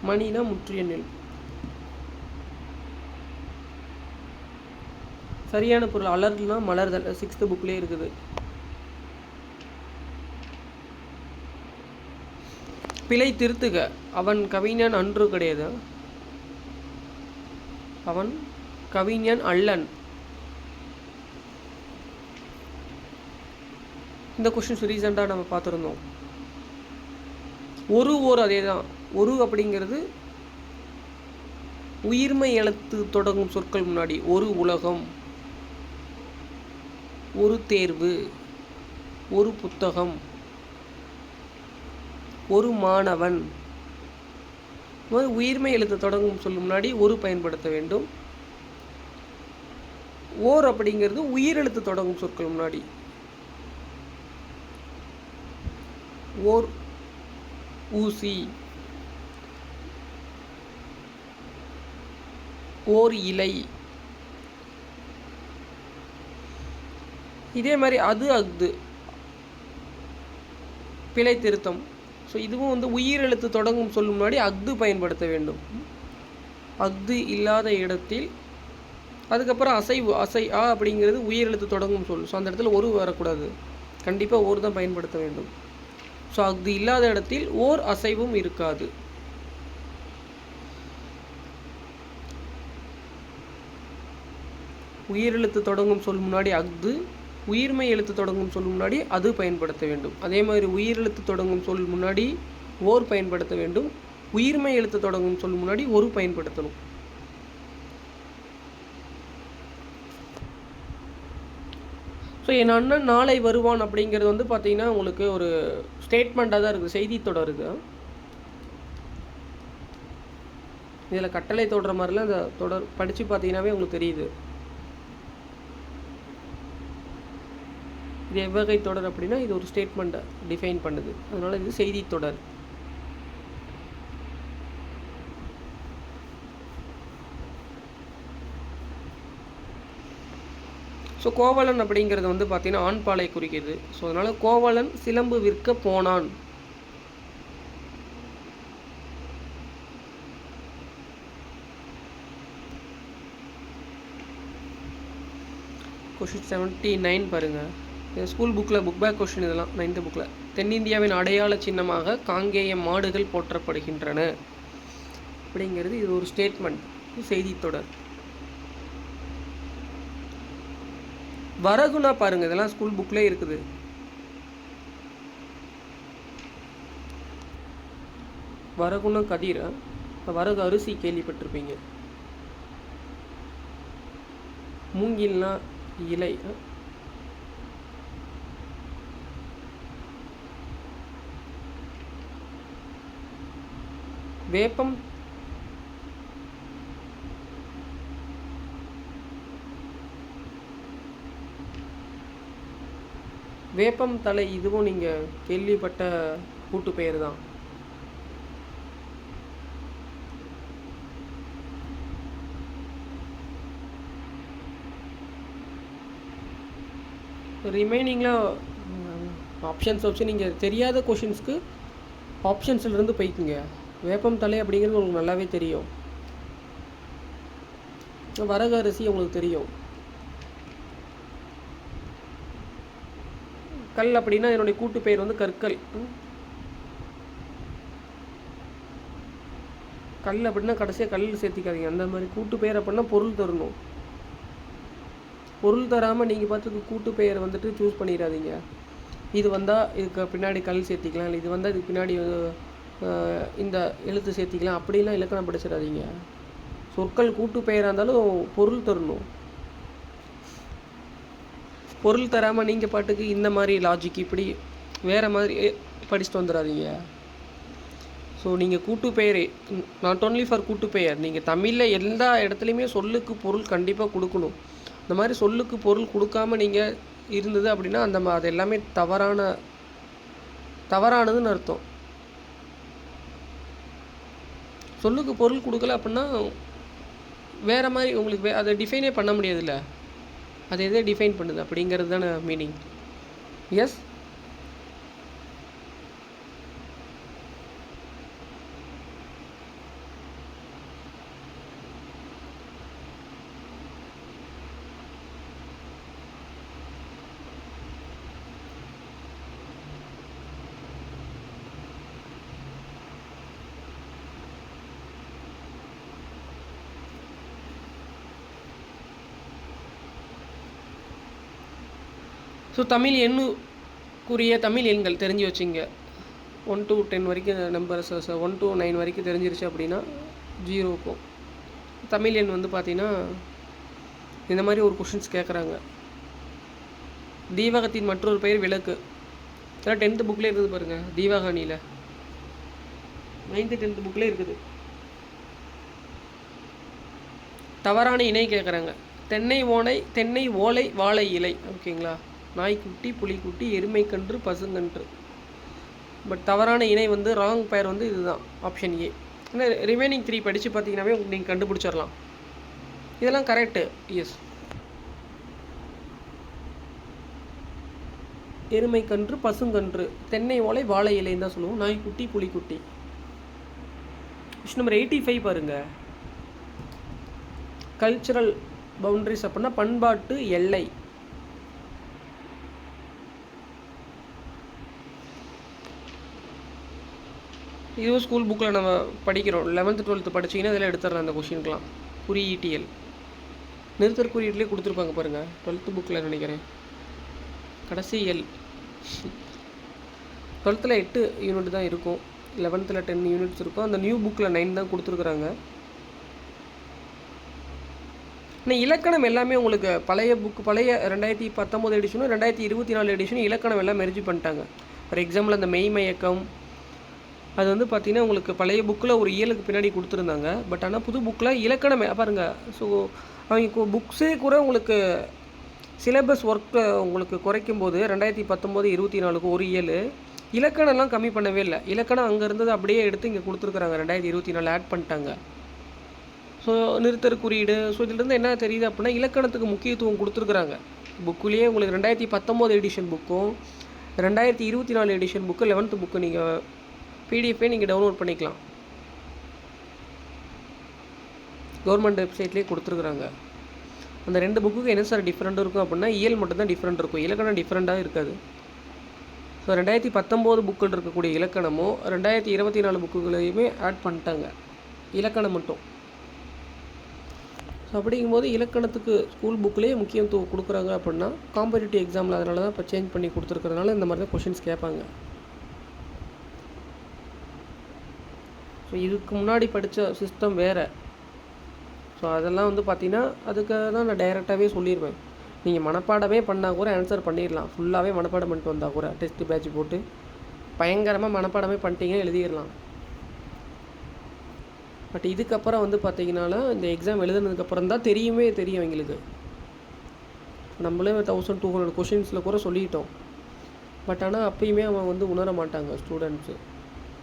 மணினா முற்றிய நெல். சரியான பொருள் அலர்னா மலர்தல், 6th புக்லேயே இருக்குது. பிழை திருத்துக, அவன் கவிஞன் அன்று கிடையாது, அவன் கவிஞன் அல்லன். இந்த கொஸ்டின்ஸ் ரீசெண்டாக நம்ம பார்த்துருந்தோம். ஒரு அதே தான். ஒரு அப்படிங்கிறது உயிர்மை எழுத்து தொடங்கும் சொற்கள் முன்னாடி ஒரு உலகம், ஒரு தேர்வு, ஒரு புத்தகம், ஒரு மாணவன். உயிர்மை எழுத்து தொடங்கும் சொல்லும் முன்னாடி ஒரு பயன்படுத்த வேண்டும். ஓர் அப்படிங்கிறது உயிரெழுத்து தொடங்கும் சொற்கள் முன்னாடி ஓர், ஊசி, ஓர் இலை. இதே மாதிரி அது அஃது பிழை திருத்தம். ஸோ இதுவும் வந்து உயிரெழுத்து தொடங்கும் சொல்லும் முன்னாடி அஃது பயன்படுத்த வேண்டும். அஃது இல்லாத இடத்தில் அதுக்கப்புறம் அசை ஆ அப்படிங்கிறது உயிரெழுத்து தொடங்கும் சொல். ஸோ அந்த இடத்துல ஒரு வரக்கூடாது, கண்டிப்பாக ஓர் தான் பயன்படுத்த வேண்டும். ஸோ அஃது இல்லாத இடத்தில் ஓர் அசைவும் இருக்காது. உயிரெழுத்து தொடங்கும் சொல் முன்னாடி அஃது, உயிர்மை எழுத்து தொடங்கும் சொல் முன்னாடி அது பயன்படுத்த வேண்டும். அதே மாதிரி உயிரெழுத்து தொடங்கும் சொல் முன்னாடி ஓர் பயன்படுத்த வேண்டும். உயிர்மை எழுத்து தொடங்கும் சொல் முன்னாடி ஒரு பயன்படுத்தணும். ஸோ என் அண்ணன் நாளை வருவான் அப்படிங்கிறது வந்து பார்த்தீங்கன்னா உங்களுக்கு ஒரு ஸ்டேட்மெண்ட்டாக தான் இருக்குது, செய்தி தொடருது. இதில் கட்டளை தொடர மாதிரிலாம் இந்த தொடர் படித்து பார்த்தீங்கன்னாவே உங்களுக்கு தெரியுது. இது எவ்வகை தொடர் அப்படின்னா இது ஒரு ஸ்டேட்மெண்ட்டை டிஃபைன் பண்ணுது, அதனால் இது செய்தி தொடர். ஸோ கோவலன் அப்படிங்கிறது வந்து பார்த்தீங்கன்னா ஆண்பாலை குறிக்கிறது. ஸோ அதனால் கோவலன் சிலம்பு விற்க போனான். கொஷின் 79 பாருங்கள். ஸ்கூல் புக்கில் புக் பேக் கொஷின் இதெல்லாம் 9th புக்கில். தென்னிந்தியாவின் அடையாள சின்னமாக காங்கேய மாடுகள் போற்றப்படுகின்றன அப்படிங்கிறது இது ஒரு ஸ்டேட்மெண்ட், செய்தி தொடர். வரகுனா பாருங்கள், இதெல்லாம் ஸ்கூல் புக்லேயே இருக்குது. வரகுனா கதிர், வரகு அரிசி கேள்விப்பட்டிருப்பீங்க. மூங்கில்னா இலை. வேப்பம் வேப்பம் தலை, இதுவும் நீங்கள் கேள்விப்பட்ட கூட்டு பெயர் தான். ரிமைனிங்கில் ஆப்ஷன்ஸ் வச்சு நீங்கள் தெரியாத கொஷின்ஸ்க்கு ஆப்ஷன்ஸ்லேருந்து போய்க்குங்க. வேப்பம் தலை அப்படிங்கிறது உங்களுக்கு நல்லாவே தெரியும். வரகு அரிசி உங்களுக்கு தெரியும். கல் அப்படின்னா என்னுடைய கூட்டு பெயர் வந்து கற்கள். கல் அப்படின்னா கடைசியாக கல் சேர்த்திக்காதீங்க. அந்த மாதிரி கூட்டு பெயர் அப்படின்னா பொருள் தரணும். பொருள் தராமல் நீங்கள் பார்த்துக்கு கூட்டு பெயர் வந்துட்டு சூஸ் பண்ணிடாதீங்க. இது வந்தால் இதுக்கு பின்னாடி கல் சேர்த்திக்கலாம், இல்லை இது வந்தால் இதுக்கு பின்னாடி இந்த எழுத்து சேர்த்திக்கலாம், அப்படிலாம் இலக்கணம் படிச்சிடாதீங்க. சொற்கள் கூட்டு பெயராக இருந்தாலும் பொருள் தரணும். பொருள் தராமல் நீங்கள் பாட்டுக்கு இந்த மாதிரி லாஜிக் இப்படி வேறு மாதிரி படிச்சுட்டு வந்துடாதீங்க. ஸோ நீங்கள் கூட்டு பெயர் நாட் ஓன்லி ஃபார் கூட்டு பெயர், நீங்கள் தமிழில் எல்லா இடத்துலையுமே சொல்லுக்கு பொருள் கண்டிப்பாக கொடுக்கணும். இந்த மாதிரி சொல்லுக்கு பொருள் கொடுக்காமல் நீங்கள் இருந்தது அப்படின்னா அது எல்லாமே தவறானதுன்னு அர்த்தம். சொல்லுக்கு பொருள் கொடுக்கல அப்படின்னா வேறு மாதிரி உங்களுக்கு அதை டிஃபைனே பண்ண முடியாதுல்ல. அது எதை டிஃபைன் பண்ணுது அப்படிங்கிறது தானே மீனிங். எஸ், ஸோ தமிழ் எண்ணுக்குரிய தமிழ் எண்கள் தெரிஞ்சு வச்சுங்க. 1 to 10 வரைக்கும் நம்பர்ஸ் 1 to 9 வரைக்கும் தெரிஞ்சிருச்சு அப்படின்னா 0க்கும் தமிழ் எண் வந்து பார்த்திங்கன்னா இந்த மாதிரி ஒரு கொஷின்ஸ் கேட்குறாங்க. தீவகத்தின் மற்றொரு பெயர் விளக்கு. இதெல்லாம் 10th புக்கில் இருக்குது பாருங்கள். தீவகாணியில் 9th 10th புக்கில் இருக்குது. தவறான இணை கேட்குறாங்க. தென்னை ஓலை வாழை இலை. ஓகேங்களா. நாய்க்குட்டி புலிக்குட்டி எருமை கன்று பசுங்கன்று. பட் தவறான இணை வந்து ராங் பெயர் வந்து இதுதான், ஆப்ஷன் ஏ. ஏன்னா ரிமைனிங் 3 படித்து பார்த்தீங்கன்னாவே நீங்கள் கண்டுபிடிச்சிடலாம். இதெல்லாம் கரெக்டு. எஸ், எருமை கன்று பசுங்கன்று, தென்னை ஓலை வாழை இலைன்னு தான் சொல்லுவோம். நாய்க்குட்டி புலிக்குட்டி. கொஸ்டின் நம்பர் 85 பாருங்கள். கல்ச்சுரல் பவுண்டரிஸ் அப்படின்னா பண்பாட்டு எல்லை. இதுவும் ஸ்கூல் புக்கில் நம்ம படிக்கிறோம். 11th 12th படிச்சிங்கன்னா இதில் எடுத்துடலாம் அந்த கொஷினுக்கெலாம். குறியீட்டியல் நிறுத்தற் குறியீட்டிலே கொடுத்துருப்பாங்க பாருங்கள். 12th புக்கில் நினைக்கிறேன் கடைசி எல். 12th 8 யூனிட் தான் இருக்கும், 11th 10 யூனிட்ஸ் இருக்கும். அந்த நியூ புக்கில் 9 தான் கொடுத்துருக்குறாங்க. ஆனால் இலக்கணம் எல்லாமே உங்களுக்கு பழைய 2019 எடிஷனும் 2024 எடிஷனும் இலக்கணம் எல்லாம் மெர்ஜ் பண்ணிட்டாங்க. ஃபார் எக்ஸாம்பிள் அந்த மெய்மயக்கம் அது வந்து பார்த்திங்கன்னா உங்களுக்கு பழைய புக்கில் ஒரு இயலுக்கு பின்னாடி கொடுத்துருந்தாங்க. பட் ஆனால் புது புக்கில் இலக்கணம் பாருங்கள். ஸோ அவங்க புக்ஸே கூட உங்களுக்கு சிலபஸ் ஒர்க்கை உங்களுக்கு குறைக்கும் போது 2019 24க்கு ஒரு இயல் இலக்கணம்லாம் கம்மி பண்ணவே இல்லை. இலக்கணம் அங்கே இருந்தது அப்படியே எடுத்து இங்கே கொடுத்துருக்குறாங்க. 2024 ஆட் பண்ணிட்டாங்க. ஸோ நிறுத்தற் குறியீடு. ஸோ இதிலிருந்து என்ன தெரியுது அப்படின்னா இலக்கணத்துக்கு முக்கியத்துவம் கொடுத்துருக்குறாங்க. புக்குலேயே உங்களுக்கு 2019 எடிஷன் புக்கும் 2024 எடிஷன் புக்கு 11th புக்கு நீங்கள் பிடிஎஃபே நீங்கள் டவுன்லோட் பண்ணிக்கலாம். கவர்மெண்ட் வெப்சைட்லேயே கொடுத்துருக்குறாங்க. அந்த 2 புக்குக்கு என்ன சார் டிஃப்ரெண்ட் இருக்கும் அப்படின்னா இயல் மட்டும்தான் டிஃப்ரெண்ட் இருக்கும், இலக்கணம் டிஃப்ரெண்ட்டாக இருக்காது. ஸோ 2019 புக்கில் இருக்கக்கூடிய இலக்கணமும் 2024 புக்குகளையுமே ஆட் பண்ணிட்டாங்க, இலக்கணம் மட்டும். ஸோ ஸோ அப்படிங்கும்போது இலக்கணத்துக்கு ஸ்கூல் புக்லேயே முக்கியத்துவம் கொடுக்குறாங்க அப்படின்னா காம்படிட்டிவ் எக்ஸாமில் அதனால தான் இப்போ சேஞ்ச் பண்ணி கொடுத்துருக்கறதுனால இந்த மாதிரி தான் கொஷின்ஸ் கேட்பாங்க. ஸோ இதுக்கு முன்னாடி படித்த சிஸ்டம் வேறு. ஸோ அதெல்லாம் வந்து பார்த்திங்கன்னா அதுக்காக தான் நான் டைரெக்டாகவே சொல்லிடுவேன். நீங்கள் மனப்பாடமே பண்ணால் கூட ஆன்சர் பண்ணிடலாம். ஃபுல்லாகவே மனப்பாடம் பண்ணிட்டு வந்தால் கூட டெஸ்ட்டு பேட்ச் போட்டு பயங்கரமாக மனப்பாடமே பண்ணிட்டீங்கன்னா எழுதிடலாம். பட் இதுக்கப்புறம் வந்து பார்த்திங்கனால இந்த எக்ஸாம் எழுதுனதுக்கப்புறம் தான் தெரியும் எங்களுக்கு. நம்மளே 1200 கொஷின்ஸில் கூட சொல்லிட்டோம். பட் ஆனால் அப்பயுமே அவன் வந்து உணர மாட்டாங்க ஸ்டூடெண்ட்ஸு.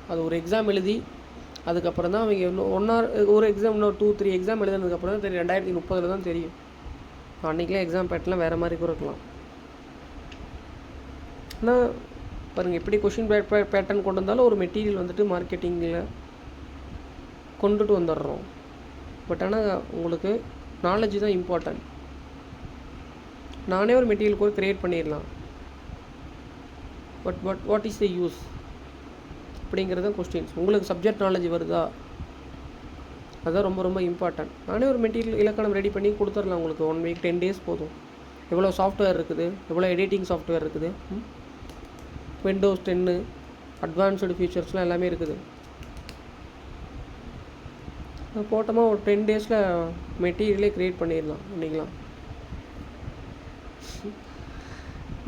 அது ஒரு எக்ஸாம் எழுதி அதுக்கப்புறம் தான் அவங்க இன்னும் ஒரு எக்ஸாம் இன்னும் 2-3 எக்ஸாம் எழுதுனதுக்கப்புறம் தான் தெரியும். 2030 தான் தெரியும். அன்றைக்கெலாம் எக்ஸாம் பேட்டர்லாம் வேறு மாதிரி கூட இருக்கலாம். ஆனால் பாருங்கள் எப்படி கொஷின் பேட்டர்ன் கொண்டு வந்தாலும் ஒரு மெட்டீரியல் வந்துட்டு மார்க்கெட்டிங்கில் கொண்டுட்டு வந்துடுறோம். பட் ஆனால் உங்களுக்கு நாலேஜ் தான் இம்பார்ட்டன்ட். நானே ஒரு மெட்டீரியல் கூட க்ரியேட் பண்ணிடலாம். But what is the use அப்படிங்கிறது கொஸ்டின்ஸ். உங்களுக்கு சப்ஜெக்ட் நாலேஜ் வருதா, அதுதான் ரொம்ப ரொம்ப இம்பார்ட்டன்ட். நானே ஒரு மெட்டீரியல் இலக்கணம் ரெடி பண்ணி கொடுத்துடலாம் உங்களுக்கு. 1 வீக் 10 days போதும். எவ்வளோ சாஃப்ட்வேர் இருக்குது, எவ்வளோ எடிட்டிங் சாஃப்ட்வேர் இருக்குது, Windows 10 அட்வான்ஸ்டு ஃபீச்சர்ஸ்லாம் எல்லாமே இருக்குது. போட்டோமா ஒரு 10 daysல மெட்டீரியலே க்ரியேட் பண்ணிடலாம் பண்ணிக்கலாம்.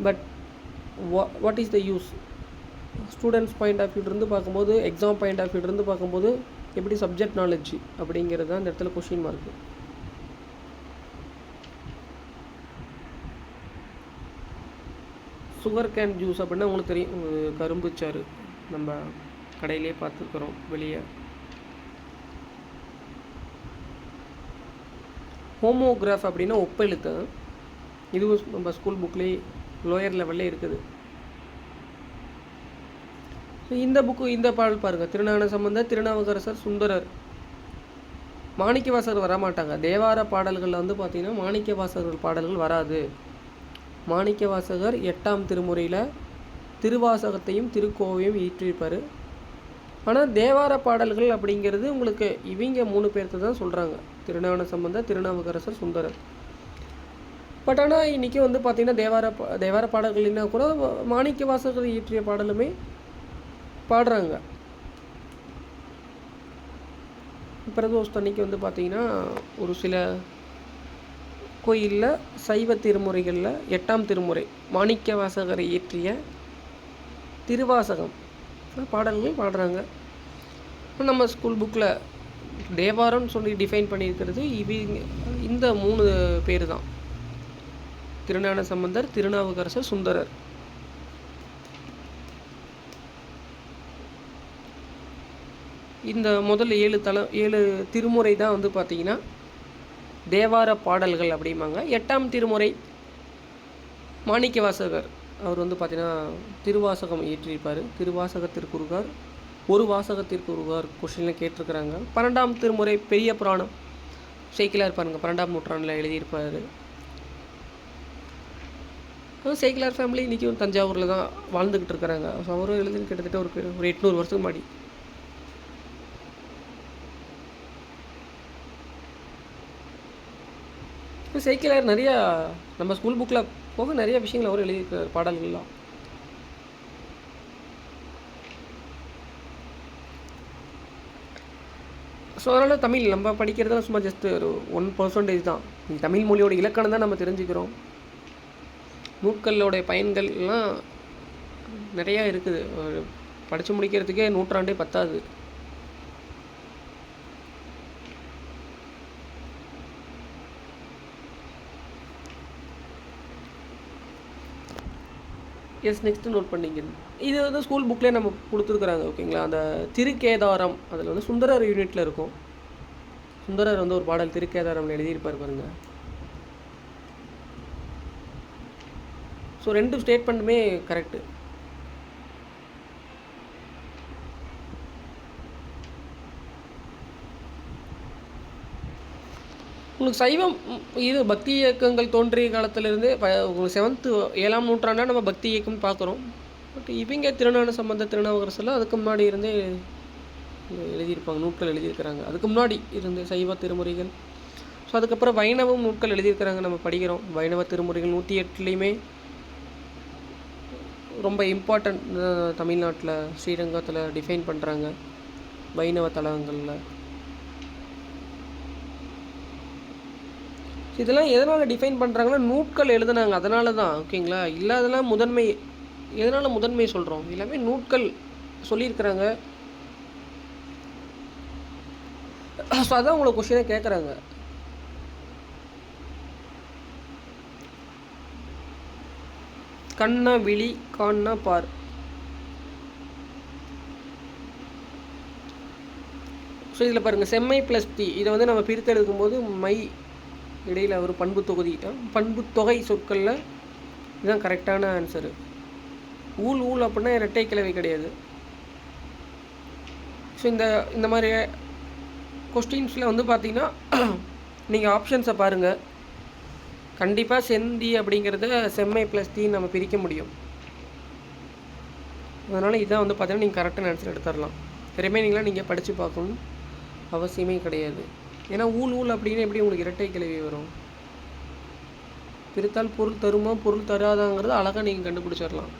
But what is the use? Students point of வியூலேருந்து பார்க்கும்போது, எக்ஸாம் பாயிண்ட் ஆஃப் வியூலேருந்து பார்க்கும்போது எப்படி சப்ஜெக்ட் நாலேஜ் அப்படிங்கிறது தான் இந்த இடத்துல question mark. Sugar cane juice அப்படின்னா உங்களுக்கு தெரியும், கரும்பு சாறு நம்ம கடையிலே பார்த்துக்கிறோம் வெளியே. ஹோமோகிராஃப் அப்படின்னா ஒப்பெழுத்து. இதுவும் நம்ம ஸ்கூல் புக்லேயே லோயர் லெவல்லே இருக்குது. ஸோ இந்த புக்கு இந்த பாடல் பாருங்கள். திருஞான சம்பந்தர், திருநாவுக்கரசர், சுந்தரர், மாணிக்கவாசகர் வரமாட்டாங்க. தேவார பாடல்களில் வந்து பார்த்திங்கன்னா மாணிக்கவாசகர் பாடல்கள் வராது. மாணிக்கவாசகர் 8ஆம் திருமுறையில் திருவாசகத்தையும் திருக்கோவையும் ஈற்றிருப்பார். ஆனால் தேவார பாடல்கள் அப்படிங்கிறது உங்களுக்கு இவங்க 3 பேர்த்து தான் சொல்கிறாங்க. திருஞான சம்பந்தர், திருநாவுக்கரசர், சுந்தரர். பட் ஆனால் இன்றைக்கி வந்து பார்த்திங்கன்னா தேவார பாடல்கள்னா கூட மாணிக்கவாசகர் இயற்றிய பாடலுமே பாடுறாங்க. பிரதோஷ் அன்னைக்கு வந்து பார்த்திங்கன்னா ஒரு சில கோயிலில் சைவ திருமுறைகளில் 8ஆம் திருமுறை மாணிக்கவாசகர் இயற்றிய திருவாசகம் பாடல்கள் பாடுறாங்க. நம்ம ஸ்கூல் புக்கில் தேவாரம்னு சொல்லி டிஃபைன் பண்ணியிருக்கிறது இந்த 3 பேர் தான். திருஞான சம்பந்தர், திருநாவுக்கரசர், சுந்தரர். இந்த முதல் 7 திருமுறை தான் வந்து பார்த்திங்கன்னா தேவார பாடல்கள் அப்படிம்பாங்க. 8ஆம் திருமுறை மாணிக்கவாசகர் அவர் வந்து பார்த்திங்கன்னா திருவாசகம் இயற்றியிருப்பார். திருவாசகத்திற்கு உருகார், ஒரு வாசகத்திற்கு உருகார் கொஸ்டினில் கேட்டிருக்கிறாங்க. 12ஆம் திருமுறை பெரிய புராணம் சேக்கிலார் பாருங்க 12ஆம் நூற்றாண்டில் எழுதியிருப்பார். சேக்கிலார் ஃபேமிலி இன்றைக்கும் தஞ்சாவூரில் தான் வாழ்ந்துக்கிட்டு இருக்கிறாங்க. ஸோ அவரும் எழுதி கிட்டத்தட்ட ஒரு 800 வருஷத்துக்கு முன்னாடி. இப்போ சேக்கிலார் நிறையா நம்ம ஸ்கூல் புக்கில் போக நிறைய விஷயங்கள் அவர் எழுதியிருக்கிறார் பாடல்கள்லாம். ஸோ அதனால் தமிழ் நம்ம படிக்கிறதுலாம் சும்மா ஜஸ்ட் ஒரு 1% தான். தமிழ் மொழியோட இலக்கணம் தான் நம்ம தெரிஞ்சுக்கிறோம். நூட்களோடைய பயன்கள்லாம் நிறையா இருக்குது. படித்து முடிக்கிறதுக்கே நூற்றாண்டே பத்தாது. எஸ், நெக்ஸ்ட்டு நோட் பண்ணிங்க. இது வந்து ஸ்கூல் புக்லேயே நம்ம கொடுத்துருக்குறாங்க. ஓகேங்களா? அந்த திருக்கேதாரம் அதில் வந்து சுந்தரர் யூனிட்டில் இருக்கும். சுந்தரர் வந்து ஒரு பாடல் திருக்கேதாரம்னு எழுதியிருப்பார் பாருங்க. ஸோ 2 ஸ்டேட்மெண்ட்டுமே கரெக்டு. உங்களுக்கு சைவம் இது பக்தி இயக்கங்கள் தோன்றிய காலத்திலிருந்தே உங்களுக்கு 7ஆம் நூற்றாண்டாக நம்ம பக்தி இயக்கம்னு பார்க்குறோம். பட் இவங்க திருஞான சம்பந்தர், திருநாவுக்கரசர்லாம் அதுக்கு முன்னாடி இருந்தே எழுதியிருப்பாங்க, நூட்கள் எழுதியிருக்கிறாங்க. அதுக்கு முன்னாடி இருந்த சைவ திருமுறைகள். ஸோ அதுக்கப்புறம் வைணவம் நூட்கள் எழுதியிருக்கிறாங்க, நம்ம படிக்கிறோம். வைணவ திருமுறைகள் 108லேயுமே ரொம்ப இம்பார்ட்டன்ட். தமிழ்நாட்டில் ஸ்ரீரங்கத்தில் டிஃபைன் பண்ணுறாங்க வைணவ தலங்களில். இதெல்லாம் எதனால் டிஃபைன் பண்ணுறாங்கன்னா நூட்கள் எழுதுனாங்க, அதனால தான். ஓகேங்களா? இல்லாதெல்லாம் முதன்மை. எதனால் முதன்மை சொல்கிறோம்? எல்லாமே நூட்கள் சொல்லியிருக்கிறாங்க. ஸோ அதான் உங்களை கொஸ்டினாக கேட்குறாங்க. கண்ணா விழி, காண்ணா பார். ஸோ இதில் பாருங்கள், செம்மை ப்ளஸ் டி. இதை வந்து நம்ம பிரித்து எடுக்கும்போது மை இடையில் ஒரு பண்பு தொகுதி, பண்பு தொகை சொற்களில் இதுதான் கரெக்டான ஆன்சரு. ஊல் ஊல் அப்படின்னா இரட்டை கிளவி கிடையாது. ஸோ இந்த மாதிரி கொஸ்டின்ஸில் வந்து பார்த்திங்கன்னா நீங்கள் ஆப்ஷன்ஸை பாருங்கள். கண்டிப்பாக செந்தி அப்படிங்கிறத செம்மை ப்ளஸ் டி நம்ம பிரிக்க முடியும். அதனால் இதான் வந்து பார்த்தீங்கன்னா நீங்கள் கரெக்டான ஆன்சர் எடுத்துடலாம். ரிமைனிங்லாம் நீங்கள் படித்து பார்க்கணும் அவசியமே கிடையாது. ஏன்னா ஊல் ஊல் அப்படின்னு எப்படி உங்களுக்கு இரட்டை கிளவி வரும்? பிரித்தால் பொருள் தருமா பொருள் தராதாங்கிறது அழகாக நீங்கள் கண்டுபிடிச்சிடலாம்.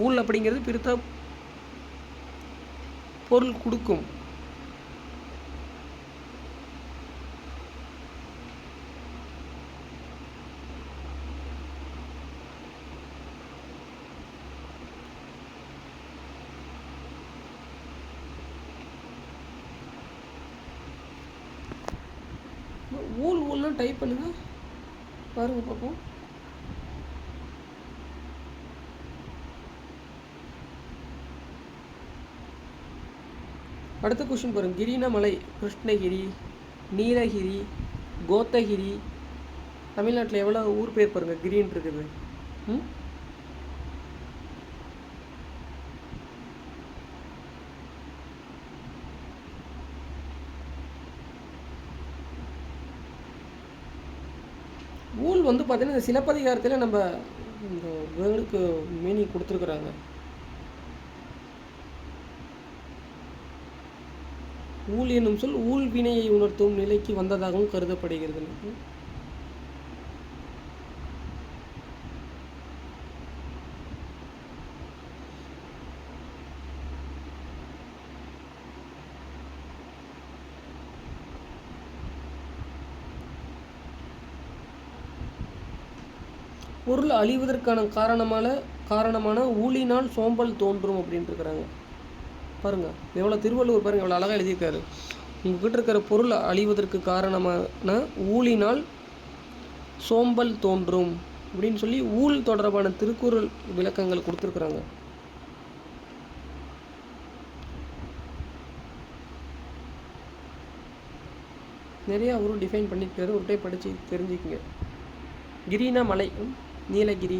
ஊல் அப்படிங்கிறது பிரித்தா பொருள் கொடுக்கும். ஊல் ஊல்லாம் டைப் பண்ணுங்க, பாருங்க பார்ப்போம். அடுத்த கொஸ்டின் பாருங்க. கிரினா மலை, கிருஷ்ணகிரி, நீலகிரி, கோத்தகிரி. தமிழ்நாட்டில் எவ்வளோ ஊர் பேர் பாருங்க கிரின்னு இருக்குது. ஊல் வந்து பார்த்தீங்கன்னா இந்த சிலப்பதிகாரத்தில் நம்ம இந்த வேர்டுக்கு மீனிங் கொடுத்துருக்குறாங்க. ஊல் என்னும் சொல் ஊல் வினையை உணர்த்தும் நிலைக்கு வந்ததாகவும் கருதப்படுகிறது. பொருள் அழிவதற்கான காரணமான ஊழினால் சோம்பல் தோன்றும் அப்படின்ட்டு இருக்கிறாங்க. பாருங்கள் எவ்வளோ திருவள்ளுவர் பாருங்கள் எவ்வளோ அழகாக எழுதியிருக்காரு. உங்ககிட்ட இருக்கிற பொருள் அழிவதற்கு காரணமான ஊழினால் சோம்பல் தோன்றும் அப்படின்னு சொல்லி ஊழ் தொடர்பான திருக்குறள் விளக்கங்கள் கொடுத்துருக்குறாங்க. நிறையா அவரும் டிஃபைன் பண்ணியிருக்காரு. ஒரு டைம் படித்து தெரிஞ்சுக்குங்க. கிரினா மலை, நீலகிரி,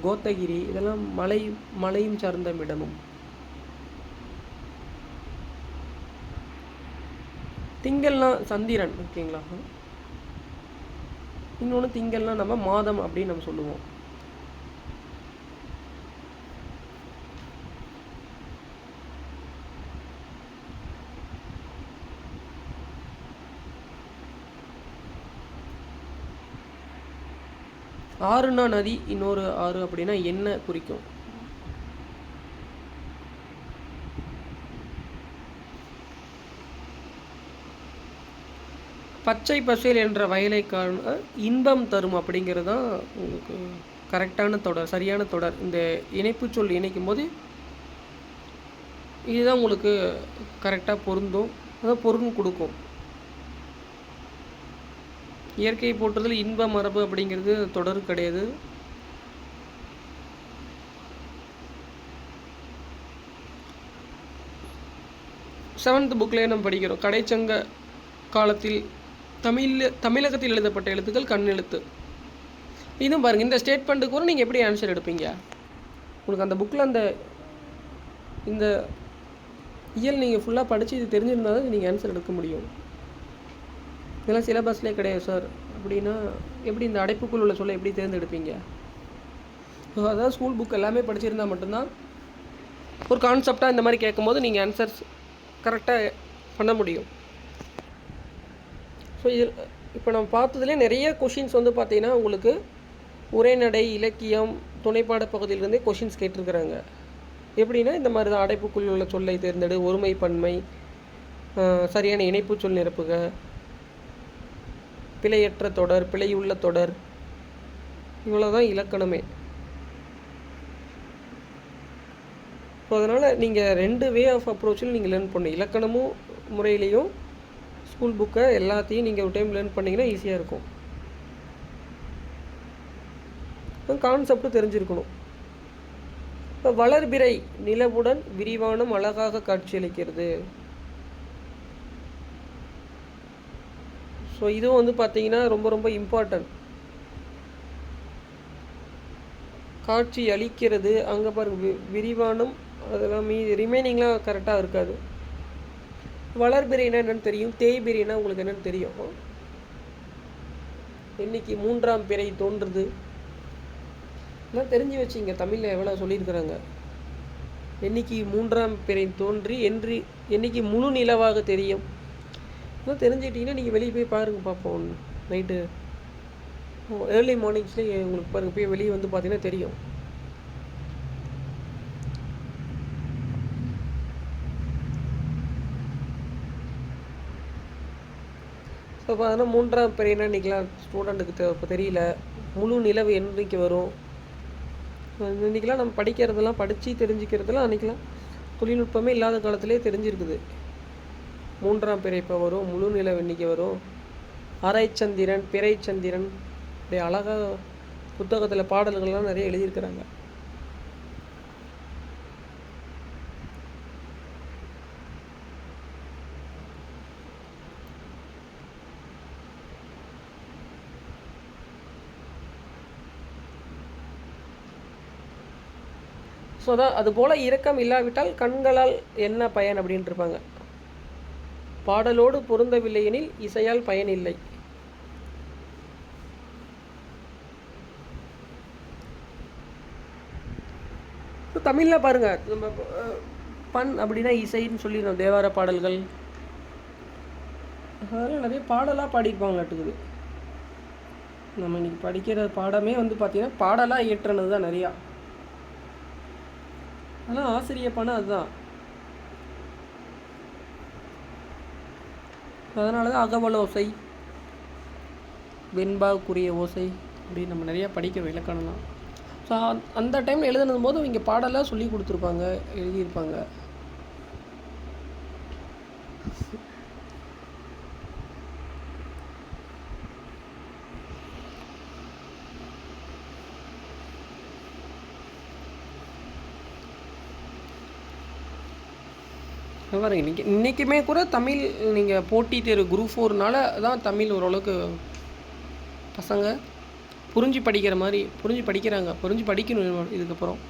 கோத்தகிரி இதெல்லாம் மலையும் சார்ந்த இடமும். திங்கள்னா சந்திரன், ஓகேங்களா? இன்னொன்று திங்கள்னா நம்ம மாதம் அப்படின்னு நம்ம சொல்லுவோம். ஆறுனா நதி, இன்னொரு ஆறு அப்படின்னா என்ன குறிக்கும்? பச்சை பசேல் என்ற வயலை காண இன்பம் தரும் அப்படிங்கிறது தான் உங்களுக்கு கரெக்டான தொடர், சரியான தொடர். இந்த இணைப்பு சொல் இணைக்கும் போது இதுதான் உங்களுக்கு கரெக்டாக பொருந்தும், அதான் பொருள் கொடுக்கும். இயற்கை போற்றுதல் இன்ப மரபு அப்படிங்கிறது தொடர் கிடையாது. செவன்த் புக்லேயே நம்ம படிக்கிறோம். கடைச்சங்க காலத்தில் தமிழகத்தில் எழுதப்பட்ட எழுத்துக்கள் கண் எழுத்து. இதுவும் பாருங்கள், இந்த ஸ்டேட்மெண்ட்டுக்கு கூட நீங்கள் எப்படி ஆன்சர் எடுப்பீங்க? உங்களுக்கு அந்த புக்கில் இந்த இயல் நீங்கள் ஃபுல்லாக படித்து இது தெரிஞ்சிருந்தால் தான் நீங்கள் ஆன்சர் எடுக்க முடியும். இதெல்லாம் சிலபஸ்லேயே கிடையாது சார் அப்படின்னா எப்படி இந்த அடைப்புக்குள் உள்ள சொல்ல எப்படி தேர்ந்தெடுப்பீங்க? அதான் ஸ்கூல் புக் எல்லாமே படிச்சிருந்தால் மட்டும்தான் ஒரு கான்செப்டாக இந்த மாதிரி கேட்கும்போது நீங்கள் ஆன்சர்ஸ் கரெக்டாக பண்ண முடியும். ஸோ இதில் இப்போ நம்ம பார்த்ததுலேயே நிறைய கொஷின்ஸ் வந்து பார்த்திங்கன்னா உங்களுக்கு உரைநடை, இலக்கியம், துணைப்பாட பகுதியிலிருந்தே கொஷின்ஸ் கேட்டிருக்கிறாங்க. எப்படின்னா இந்த மாதிரி தான் அடைப்புக்குள் உள்ள சொல்லை தேர்ந்தெடு, ஒருமை பன்மை, சரியான இணைப்பு சொல் நிரப்புக, பிழையற்ற தொடர், பிழையுள்ள தொடர், இவ்வளோ தான் இலக்கணமே. ஸோ அதனால் நீங்கள் 2 வே ஆஃப் அப்ரோச்சில் நீங்கள் லேர்ன் பண்ணணும். இலக்கணமும் முறையிலையும் ஸ்கூல் புக்கை எல்லாத்தையும் நீங்கள் ஒரு டைம் லேர்ன் பண்ணிங்கன்னா ஈஸியாக இருக்கும். கான்செப்டும் தெரிஞ்சிருக்கணும். இப்போ வளர்பிறை நிலவுடன் விரிவானம் அழகாக காட்சியளிக்கிறது. ஸோ இதுவும் வந்து பார்த்தீங்கன்னா ரொம்ப ரொம்ப இம்பார்ட்டன்ட். காட்சி அளிக்கிறது அங்கே பாருங்க, விரிவானம் அதெல்லாம் ரிமைனிங்லாம் கரெக்டாக இருக்காது. வளர்பிறைனா என்னென்னு தெரியும், தேய்பிறைனா உங்களுக்கு என்னென்னு தெரியும். இன்னைக்கு 3ஆம் பிறை தோன்றுது எல்லாம் தெரிஞ்சு வச்சிங்க. தமிழில் எவ்வளோ சொல்லியிருக்கிறாங்க. என்னைக்கு 3ஆம் பிறை தோன்றி என்னைக்கு முழு நிலவாக தெரியும். இதெல்லாம் தெரிஞ்சுக்கிட்டிங்கன்னா நீங்கள் வெளியே போய் பாருங்கள், பார்ப்போம். நைட்டு ஏர்லி மார்னிங்ஸ்லேயே உங்களுக்கு பாருங்கள், போய் வெளியே வந்து பார்த்தீங்கன்னா தெரியும். ஸோ இப்போ அதனால் 3ஆம் பிறைனா இன்றைக்கெலாம் ஸ்டூடெண்ட்டுக்கு இப்போ தெரியல. முழு நிலவு என்றைக்கு வரும், இன்றைக்கெலாம் நம்ம படிக்கிறதெல்லாம் படித்து தெரிஞ்சுக்கிறதுலாம் அன்றைக்கெலாம் தொழில்நுட்பமே இல்லாத காலத்திலே தெரிஞ்சிருக்குது. 3ஆம் பிறை இப்போ வரும், முழு நிலவு இன்றைக்கி வரும், அரைச்சந்திரன், பிறைச்சந்திரன், இப்படி அழகாக புத்தகத்தில் பாடல்கள்லாம் நிறைய எழுதியிருக்கிறாங்க. ஸோ தான் அதுபோல் இரக்கம் இல்லாவிட்டால் கண்களால் என்ன பயன் அப்படின்ட்டு இருப்பாங்க. பாடலோடு பொருந்தவில்லை எனில் இசையால் பயன் இல்லை. தமிழில் பாருங்கள், நம்ம பண் அப்படின்னா இசைன்னு சொல்லிடணும். தேவார பாடல்கள் அதெல்லாம் நிறைய பாடலாக பாடியிருப்பாங்கட்டுக்குது. நம்ம இன்றைக்கி படிக்கிற பாடமே வந்து பார்த்திங்கன்னா பாடலாக இயற்றினது தான் நிறையா. ஆனால் ஆசிரியர் பணம் அதுதான். அதனால தான் அகவலோசை, வெண்பாவுக்குரிய ஓசை அப்படின்னு நம்ம நிறையா படிக்கிறோம் இலக்கணம்லாம். ஸோ அந்த டைமில் எழுதுனும் போது இங்கே பாடலாக சொல்லி கொடுத்துருப்பாங்க, எழுதியிருப்பாங்க. பாருங்க, இன்றைக்குமே கூட தமிழ் நீங்கள் போட்டித் தேர்வு குரூப் 4னால தான் தமிழ் ஓரளவுக்கு பசங்க புரிஞ்சு படிக்கிற மாதிரி புரிஞ்சு படிக்கிறாங்க, புரிஞ்சு படிக்கணும். இதுக்கப்புறம்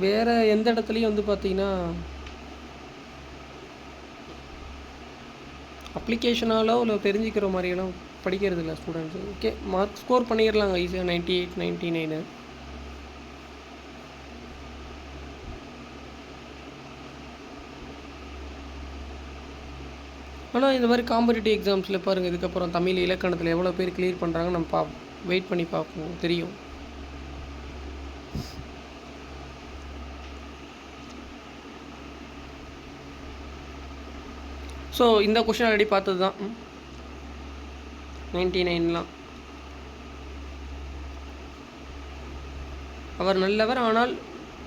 வேறு எந்த இடத்துலையும் வந்து பார்த்திங்கன்னா அப்ளிகேஷனாலோ இல்லை தெரிஞ்சுக்கிற மாதிரியெல்லாம் படிக்கிறது இல்லை ஸ்டூடெண்ட்ஸு. ஓகே, மார்க் ஸ்கோர் பண்ணிடலாங்க ஈஸியாக, 98, 99. ஆனால் இந்த மாதிரி காம்படிட்டிவ் எக்ஸாம்ஸில் பாருங்கள், இதுக்கப்புறம் தமிழ் இலக்கணத்தில் எவ்வளோ பேர் கிளியர் பண்ணுறாங்க நம்ம வெயிட் பண்ணி பார்ப்போம், தெரியும். ஸோ இந்த கொஷின் ஆல்ரெடி பார்த்தது தான், 99லாம். அவர் நல்லவர் ஆனால்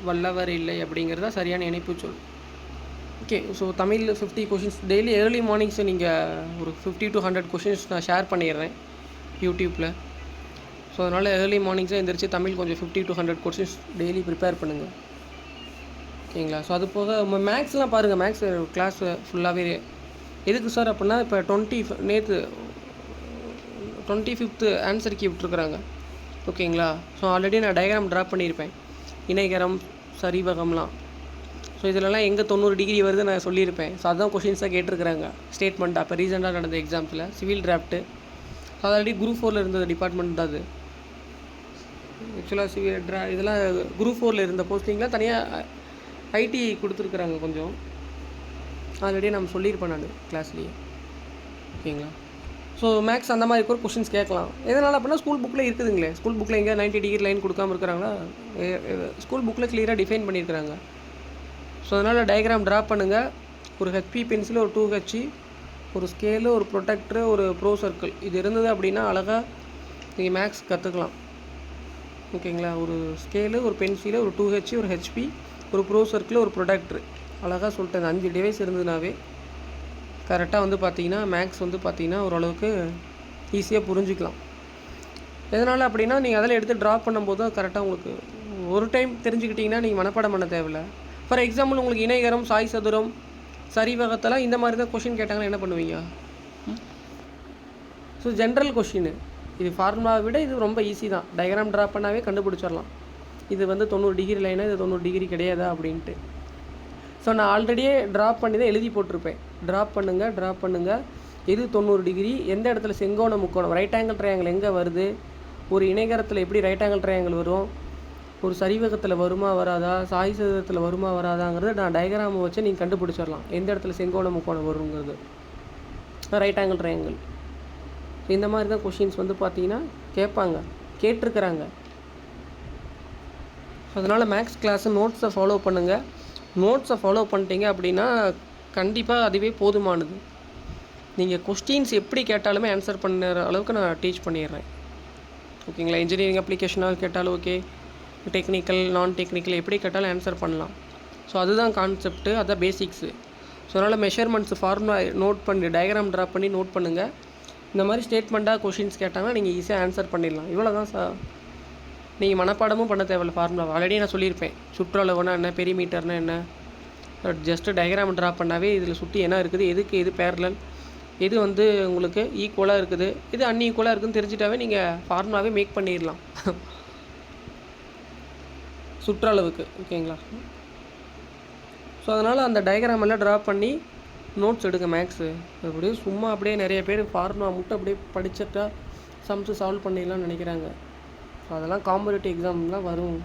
வல்லவர் இல்லை அப்படிங்கிறதா சரியான இணைப்பு சொல். ஓகே, ஸோ தமிழில் 50 கொஷின்ஸ் டெய்லி ஏர்லி மார்னிங்ஸை நீங்கள் ஒரு 50 to 100 கொஷின்ஸ் நான் ஷேர் பண்ணிடுறேன் யூடியூப்பில். ஸோ அதனால் ஏர்லி மார்னிங்ஸாக எழுந்திரிச்சு தமிழ் கொஞ்சம் 50 to 100 கொஷின்ஸ் டெய்லி ப்ரிப்பேர் பண்ணுங்கள், ஓகேங்களா. ஸோ அது போக மேக்ஸ்லாம் பாருங்கள், மேக்ஸ் கிளாஸ் ஃபுல்லாகவே எதுக்கு சார் அப்படின்னா இப்போ நேற்று 25th ஆன்சர் கீ விட்டுருக்குறாங்க, ஓகேங்களா. ஸோ ஆல்ரெடி நான் டயக்ராம் ட்ரா பண்ணியிருப்பேன், இணைகரம் சரிவகம்லாம். ஸோ இதிலலாம் எங்கே 90 டிகிரி வருது நான் சொல்லியிருப்பேன். ஸோ அதுதான் கொஷின்ஸாக கேட்டிருக்கிறாங்க ஸ்டேட்மெண்ட்டாக. இப்போ ரீசெண்டாக நடந்த எக்ஸாம்ஸில் civil draft, so already group 4ல் இருந்த டிபார்ட்மெண்ட் தான் அது. ஆக்சுவலாக இதெல்லாம் குரூப் 4 இருந்த போஸ்டிங்லாம் தனியாக ஐடி கொடுத்துருக்குறாங்க கொஞ்சம். ஆல்ரெடி நம்ம சொல்லியிருப்பேன் நான் கிளாஸ்லேயே. ஓகேங்களா? ஸோ மேக்ஸ் அந்த மாதிரி கூட கொஷின்ஸ் கேட்கலாம். எதனால் அப்படின்னா ஸ்கூல் புக்கில் இருக்குதுங்களே. ஸ்கூல் புக்கில் எங்கேயா 90 டிகிரி லைன் கொடுக்காமல் இருக்கிறாங்களா? ஸ்கூல் புக்கில் கிளியராக டிஃபைன் பண்ணியிருக்கிறாங்க. ஸோ அதனால் டயக்ராம் ட்ரா பண்ணுங்கள். ஒரு ஹெச்பி பென்சில், ஒரு 2H, ஒரு ஸ்கேலு, ஒரு ப்ரொடெக்டரு, ஒரு ப்ரோ சர்க்கிள், இது இருந்தது அப்படின்னா அழகாக நீங்கள் மேக்ஸ் கற்றுக்கலாம். ஓகேங்களா? ஒரு ஸ்கேலு, ஒரு பென்சிலு, ஒரு 2H, ஒரு ஹெச்பி, ஒரு ப்ரோ சர்க்கிள், ஒரு ப்ரொடெக்டரு, அழகாக சொல்லிட்டேன். 5 டிவைஸ் இருந்ததுனாவே கரெக்டாக வந்து பார்த்தீங்கன்னா மேக்ஸ் வந்து பார்த்தீங்கன்னா ஓரளவுக்கு ஈஸியாக புரிஞ்சிக்கலாம். எதனால் அப்படின்னா நீங்கள் அதில் எடுத்து ட்ரா பண்ணும்போது தான் கரெக்டாக உங்களுக்கு ஒரு டைம் தெரிஞ்சுக்கிட்டிங்கன்னா நீங்கள் மனப்பாடம் பண்ண தேவையில்லை. ஃபார் எக்ஸாம்பிள் உங்களுக்கு இணைகரம், சாய் சதுரம், சரிவகத்தெல்லாம் இந்த மாதிரி தான் கொஷின் கேட்டாங்கன்னா என்ன பண்ணுவீங்க? ஸோ ஜென்ரல் கொஷின் இது ஃபார்முலாவை விட இது ரொம்ப ஈஸி தான். டயக்ராம் ட்ரா பண்ணாவே கண்டுபிடிச்சிடலாம். இது வந்து 90 டிகிரி லைனா, இது 90 டிகிரி கிடையாதா அப்படின்ட்டு. ஸோ நான் ஆல்ரெடியே ட்ரா பண்ணி தான் எழுதி போட்டிருப்பேன். ட்ரா பண்ணுங்கள் எது 90 டிகிரி, எந்த இடத்துல செங்கோண முக்கோணம், ரைட் ஆங்கிள் ட்ரையாங்கிள் எங்கே வருது, ஒரு இணைகரத்தில் எப்படி ரைட் ஆங்கிள் ட்ரையாங்கிள் வரும், ஒரு சரிவகத்தில் வருமா வராதா, சாய் சதுரத்தில் வருமா வராதாங்கிறது நான் டயக்ராமை வச்சு நீங்கள் கண்டுபிடிச்சிடலாம். எந்த இடத்துல செங்கோண முக்கோணம் வருங்கிறது, ரைட் ஆங்கிள் ட்ரையாங்கிள். இந்த மாதிரி தான் கொஷின்ஸ் வந்து பார்த்தீங்கன்னா கேட்டிருக்கிறாங்க. அதனால் மேக்ஸ் கிளாஸு நோட்ஸை ஃபாலோ பண்ணுங்கள். நோட்ஸை ஃபாலோ பண்ணிட்டீங்க அப்படின்னா கண்டிப்பாக அதுவே போதுமானது. நீங்கள் கொஸ்டின்ஸ் எப்படி கேட்டாலுமே ஆன்சர் பண்ணுற அளவுக்கு நான் டீச் பண்ணிடுறேன். ஓகேங்களா? இன்ஜினியரிங் அப்ளிகேஷனாக கேட்டாலும் ஓகே, டெக்னிக்கல், நான் டெக்னிக்கல் எப்படி கேட்டாலும் ஆன்சர் பண்ணலாம். ஸோ அதுதான் கான்செப்ட்டு, அதுதான் பேசிக்ஸு. ஸோ அதனால் மெஷர்மெண்ட்ஸ், ஃபார்முலா நோட் பண்ணி, டயக்ராம் ட்ரா பண்ணி நோட் பண்ணுங்கள். இந்த மாதிரி ஸ்டேட்மெண்ட்டாக கொஷின்ஸ் கேட்டாங்கன்னா நீங்கள் ஈஸியாக ஆன்சர் பண்ணிடலாம். இவ்வளோ தான் சார். நீங்கள் மனப்பாடமும் பண்ண தேவையில்ல. ஃபார்முலா ஆல்ரெடி நான் சொல்லியிருப்பேன். சுற்றளவுனா என்ன, பெரிமீட்டர்னா என்ன, ஜஸ்ட்டு டயக்ராம் ட்ரா பண்ணாவே இதில் சுற்றி என்ன இருக்குது, எதுக்கு எது பேரலல், எது வந்து உங்களுக்கு ஈக்குவலாக இருக்குது, இது அன்ஈக்குவலாக இருக்குதுன்னு தெரிஞ்சிட்டாவே நீங்கள் ஃபார்முலாவே மேக் பண்ணிடலாம் சுற்றளவுக்கு. ஓகேங்களா? ஸோ அதனால் அந்த டயக்ராம் எல்லாம் ட்ரா பண்ணி நோட்ஸ் எடுங்க. மேக்ஸு அப்படியே சும்மா அப்படியே நிறைய பேர் ஃபார்முலா மட்டும் அப்படியே படிச்சுட்டா சம்ஸு சால்வ் பண்ணிடலாம்னு நினைக்கிறாங்க. ஸோ அதெல்லாம் காம்படிட்டிவ் எக்ஸாம்லாம் வரும்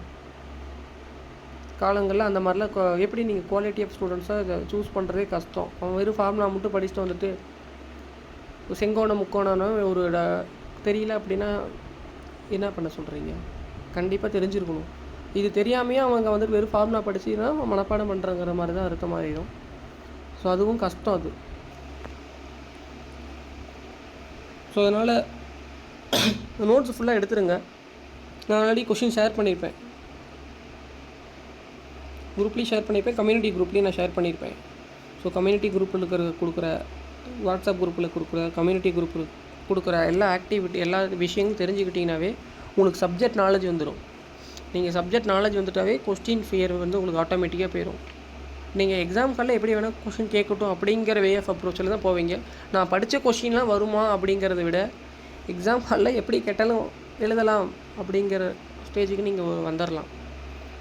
காலங்களில். அந்த மாதிரிலாம் எப்படி நீங்கள் குவாலிட்டி ஆஃப் ஸ்டூடெண்ட்ஸாக இதை சூஸ் பண்ணுறதே கஷ்டம். அவன் வெறும் ஃபார்முலா மட்டும் படிச்சுட்டு வந்துட்டு செங்கோணம் முக்கோணம்னா ஒரு தெரியல அப்படின்னா என்ன பண்ண சொல்கிறீங்க? கண்டிப்பாக தெரிஞ்சிருக்கணும். இது தெரியாமையே அவங்க வந்து வெறும் ஃபார்முலா படிச்சுன்னா மனப்பாடம் பண்ணுறங்கிற மாதிரி தான் இருக்க மாதிரிடும். ஸோ அதுவும் கஷ்டம் அது. ஸோ அதனால் நோட்ஸ் ஃபுல்லாக எடுத்துருங்க. நான் ஆல்ரெடி கொஷின் ஷேர் பண்ணியிருப்பேன், குரூப்லேயும் ஷேர் பண்ணியிருப்பேன், கம்யூனிட்டி குரூப்லேயும் நான் ஷேர் பண்ணியிருப்பேன். ஸோ கம்யூனிட்டி குரூப்பில் கொடுக்குற வாட்ஸ்அப் குரூப்பில் கொடுக்குற கம்யூனிட்டி குரூப்பில் கொடுக்குற எல்லா ஆக்டிவிட்டி, எல்லா விஷயங்களும் தெரிஞ்சுக்கிட்டிங்கனாவே உங்களுக்கு சப்ஜெக்ட் நாலேஜ் வந்துடும். நீங்கள் சப்ஜெக்ட் நாலேஜ் வந்துட்டாவே கொஸ்டின் ஃபியர் வந்து உங்களுக்கு ஆட்டோமேட்டிக்காக போயிடும். நீங்கள் எக்ஸாம் காலில் எப்படி வேணால் கொஷின் கேட்கட்டும் அப்படிங்கிற வே ஆஃப் அப்ரோச்சில் தான் போவீங்க. நான் படித்த கொஷின்லாம் வருமா அப்படிங்கிறத விட எக்ஸாம் ஹாலில் எப்படி கேட்டாலும் எழுதலாம் அப்படிங்கிற ஸ்டேஜுக்கு நீங்கள் வந்துடலாம்.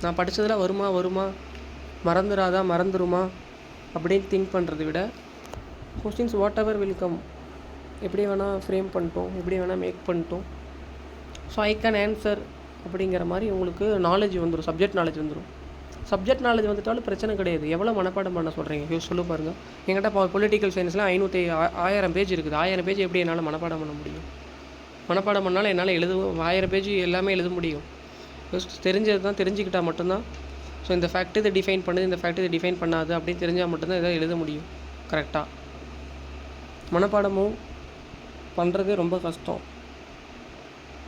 நான் படித்ததில் வருமா மறந்துருமா அப்படின்னு திங்க் பண்ணுறதை விட questions what ever will come, எப்படி வேணால் ஃப்ரேம் பண்ணிட்டோம், எப்படி வேணால் மேக் பண்ணிட்டோம், ஸோ ஐ கேன் ஆன்சர் அப்படிங்கிற மாதிரி உங்களுக்கு நாலேஜ் வந்துடும், சப்ஜெக்ட் நாலேஜ் வந்துடும். சப்ஜெக்ட் நாலேஜ் வந்துட்டாலும் பிரச்சனை கிடையாது. எவ்வளோ மனப்பாடம் பண்ண சொல்கிறீங்க சொல்லு பாருங்கள். என்கிட்ட பொலிட்டிக்கல் சயின்ஸ்லாம் 1000 பேஜ் இருக்குது. 1000 பேஜ் எப்படி என்னால் மனப்பாடம் பண்ண முடியும்? மனப்பாடம் பண்ணாலும் என்னால் 1000 பேஜ் எல்லாமே எழுத முடியும். தெரிஞ்சது தான், தெரிஞ்சுக்கிட்டால் மட்டும்தான். ஸோ இந்த ஃபேக்ட் இதை டிஃபைன் பண்ணுது, இந்த ஃபேக்ட் இதை டிஃபைன் பண்ணாது அப்படின்னு தெரிஞ்சால் மட்டும்தான் இதை எழுத முடியும் கரெக்டாக. மனப்பாடமும் பண்ணுறது ரொம்ப கஷ்டம்.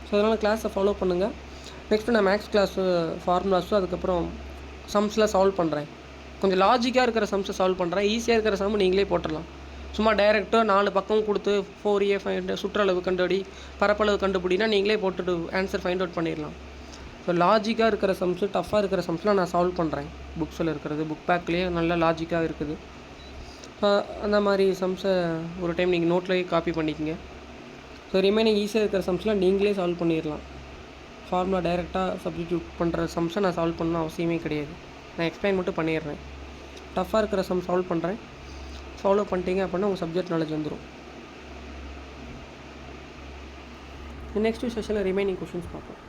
ஸோ அதனால் கிளாஸை ஃபாலோ பண்ணுங்கள். நெக்ஸ்ட்டு நான் மேக்ஸ் கிளாஸு ஃபார்முலாஸும் அதுக்கப்புறம் சம்ஸில் சால்வ் பண்ணுறேன். கொஞ்சம் லாஜிக்காக இருக்கிற சம்ஸை சால்வ் பண்ணுறேன். ஈஸியாக இருக்கிற சம் நீங்களே போட்டுடலாம். சும்மா டைரெக்டாக 4 பக்கம் கொடுத்து 4A ஃபைண்ட் சுற்றளவு கண்டுபிடி, பரப்பளவு கண்டுபிடினா நீங்களே போட்டுட்டு ஆன்சர் ஃபைண்ட் அவுட் பண்ணிடலாம். ஸோ லாஜிக்காக இருக்கிற சம்ஸு, டஃப்பாக இருக்கிற சம்ஸ்லாம் நான் சால்வ் பண்ணுறேன். புக்ஸில் இருக்கிறது, புக் பேக்லேயே நல்ல லாஜிக்காக இருக்குது. அந்த மாதிரி சம்ஸை ஒரு டைம் நீங்கள் நோட்லேயே காப்பி பண்ணிக்கோங்க. ஸோ ரிமைனிங் ஈஸியாக இருக்கிற சம்ஸ்லாம் நீங்களே சால்வ் பண்ணிடலாம். ஃபார்முலா டைரெக்டாக சப்ஸ்டிடியூட் பண்ணுற சம்ஸை நான் சால்வ் பண்ணணும் அவசியமே கிடையாது. நான் எக்ஸ்பிளைன் மட்டும் பண்ணிடுறேன். டஃப்பாக இருக்கிற சம் சால்வ் பண்ணுறேன். ஃபாலோ பண்ணிட்டீங்க அப்படின்னா உங்கள் சப்ஜெக்ட் நாலேஜ் வந்துடும். நெக்ஸ்ட் செஷனில் ரிமைனிங் கொஷின்ஸ் பார்ப்போம்.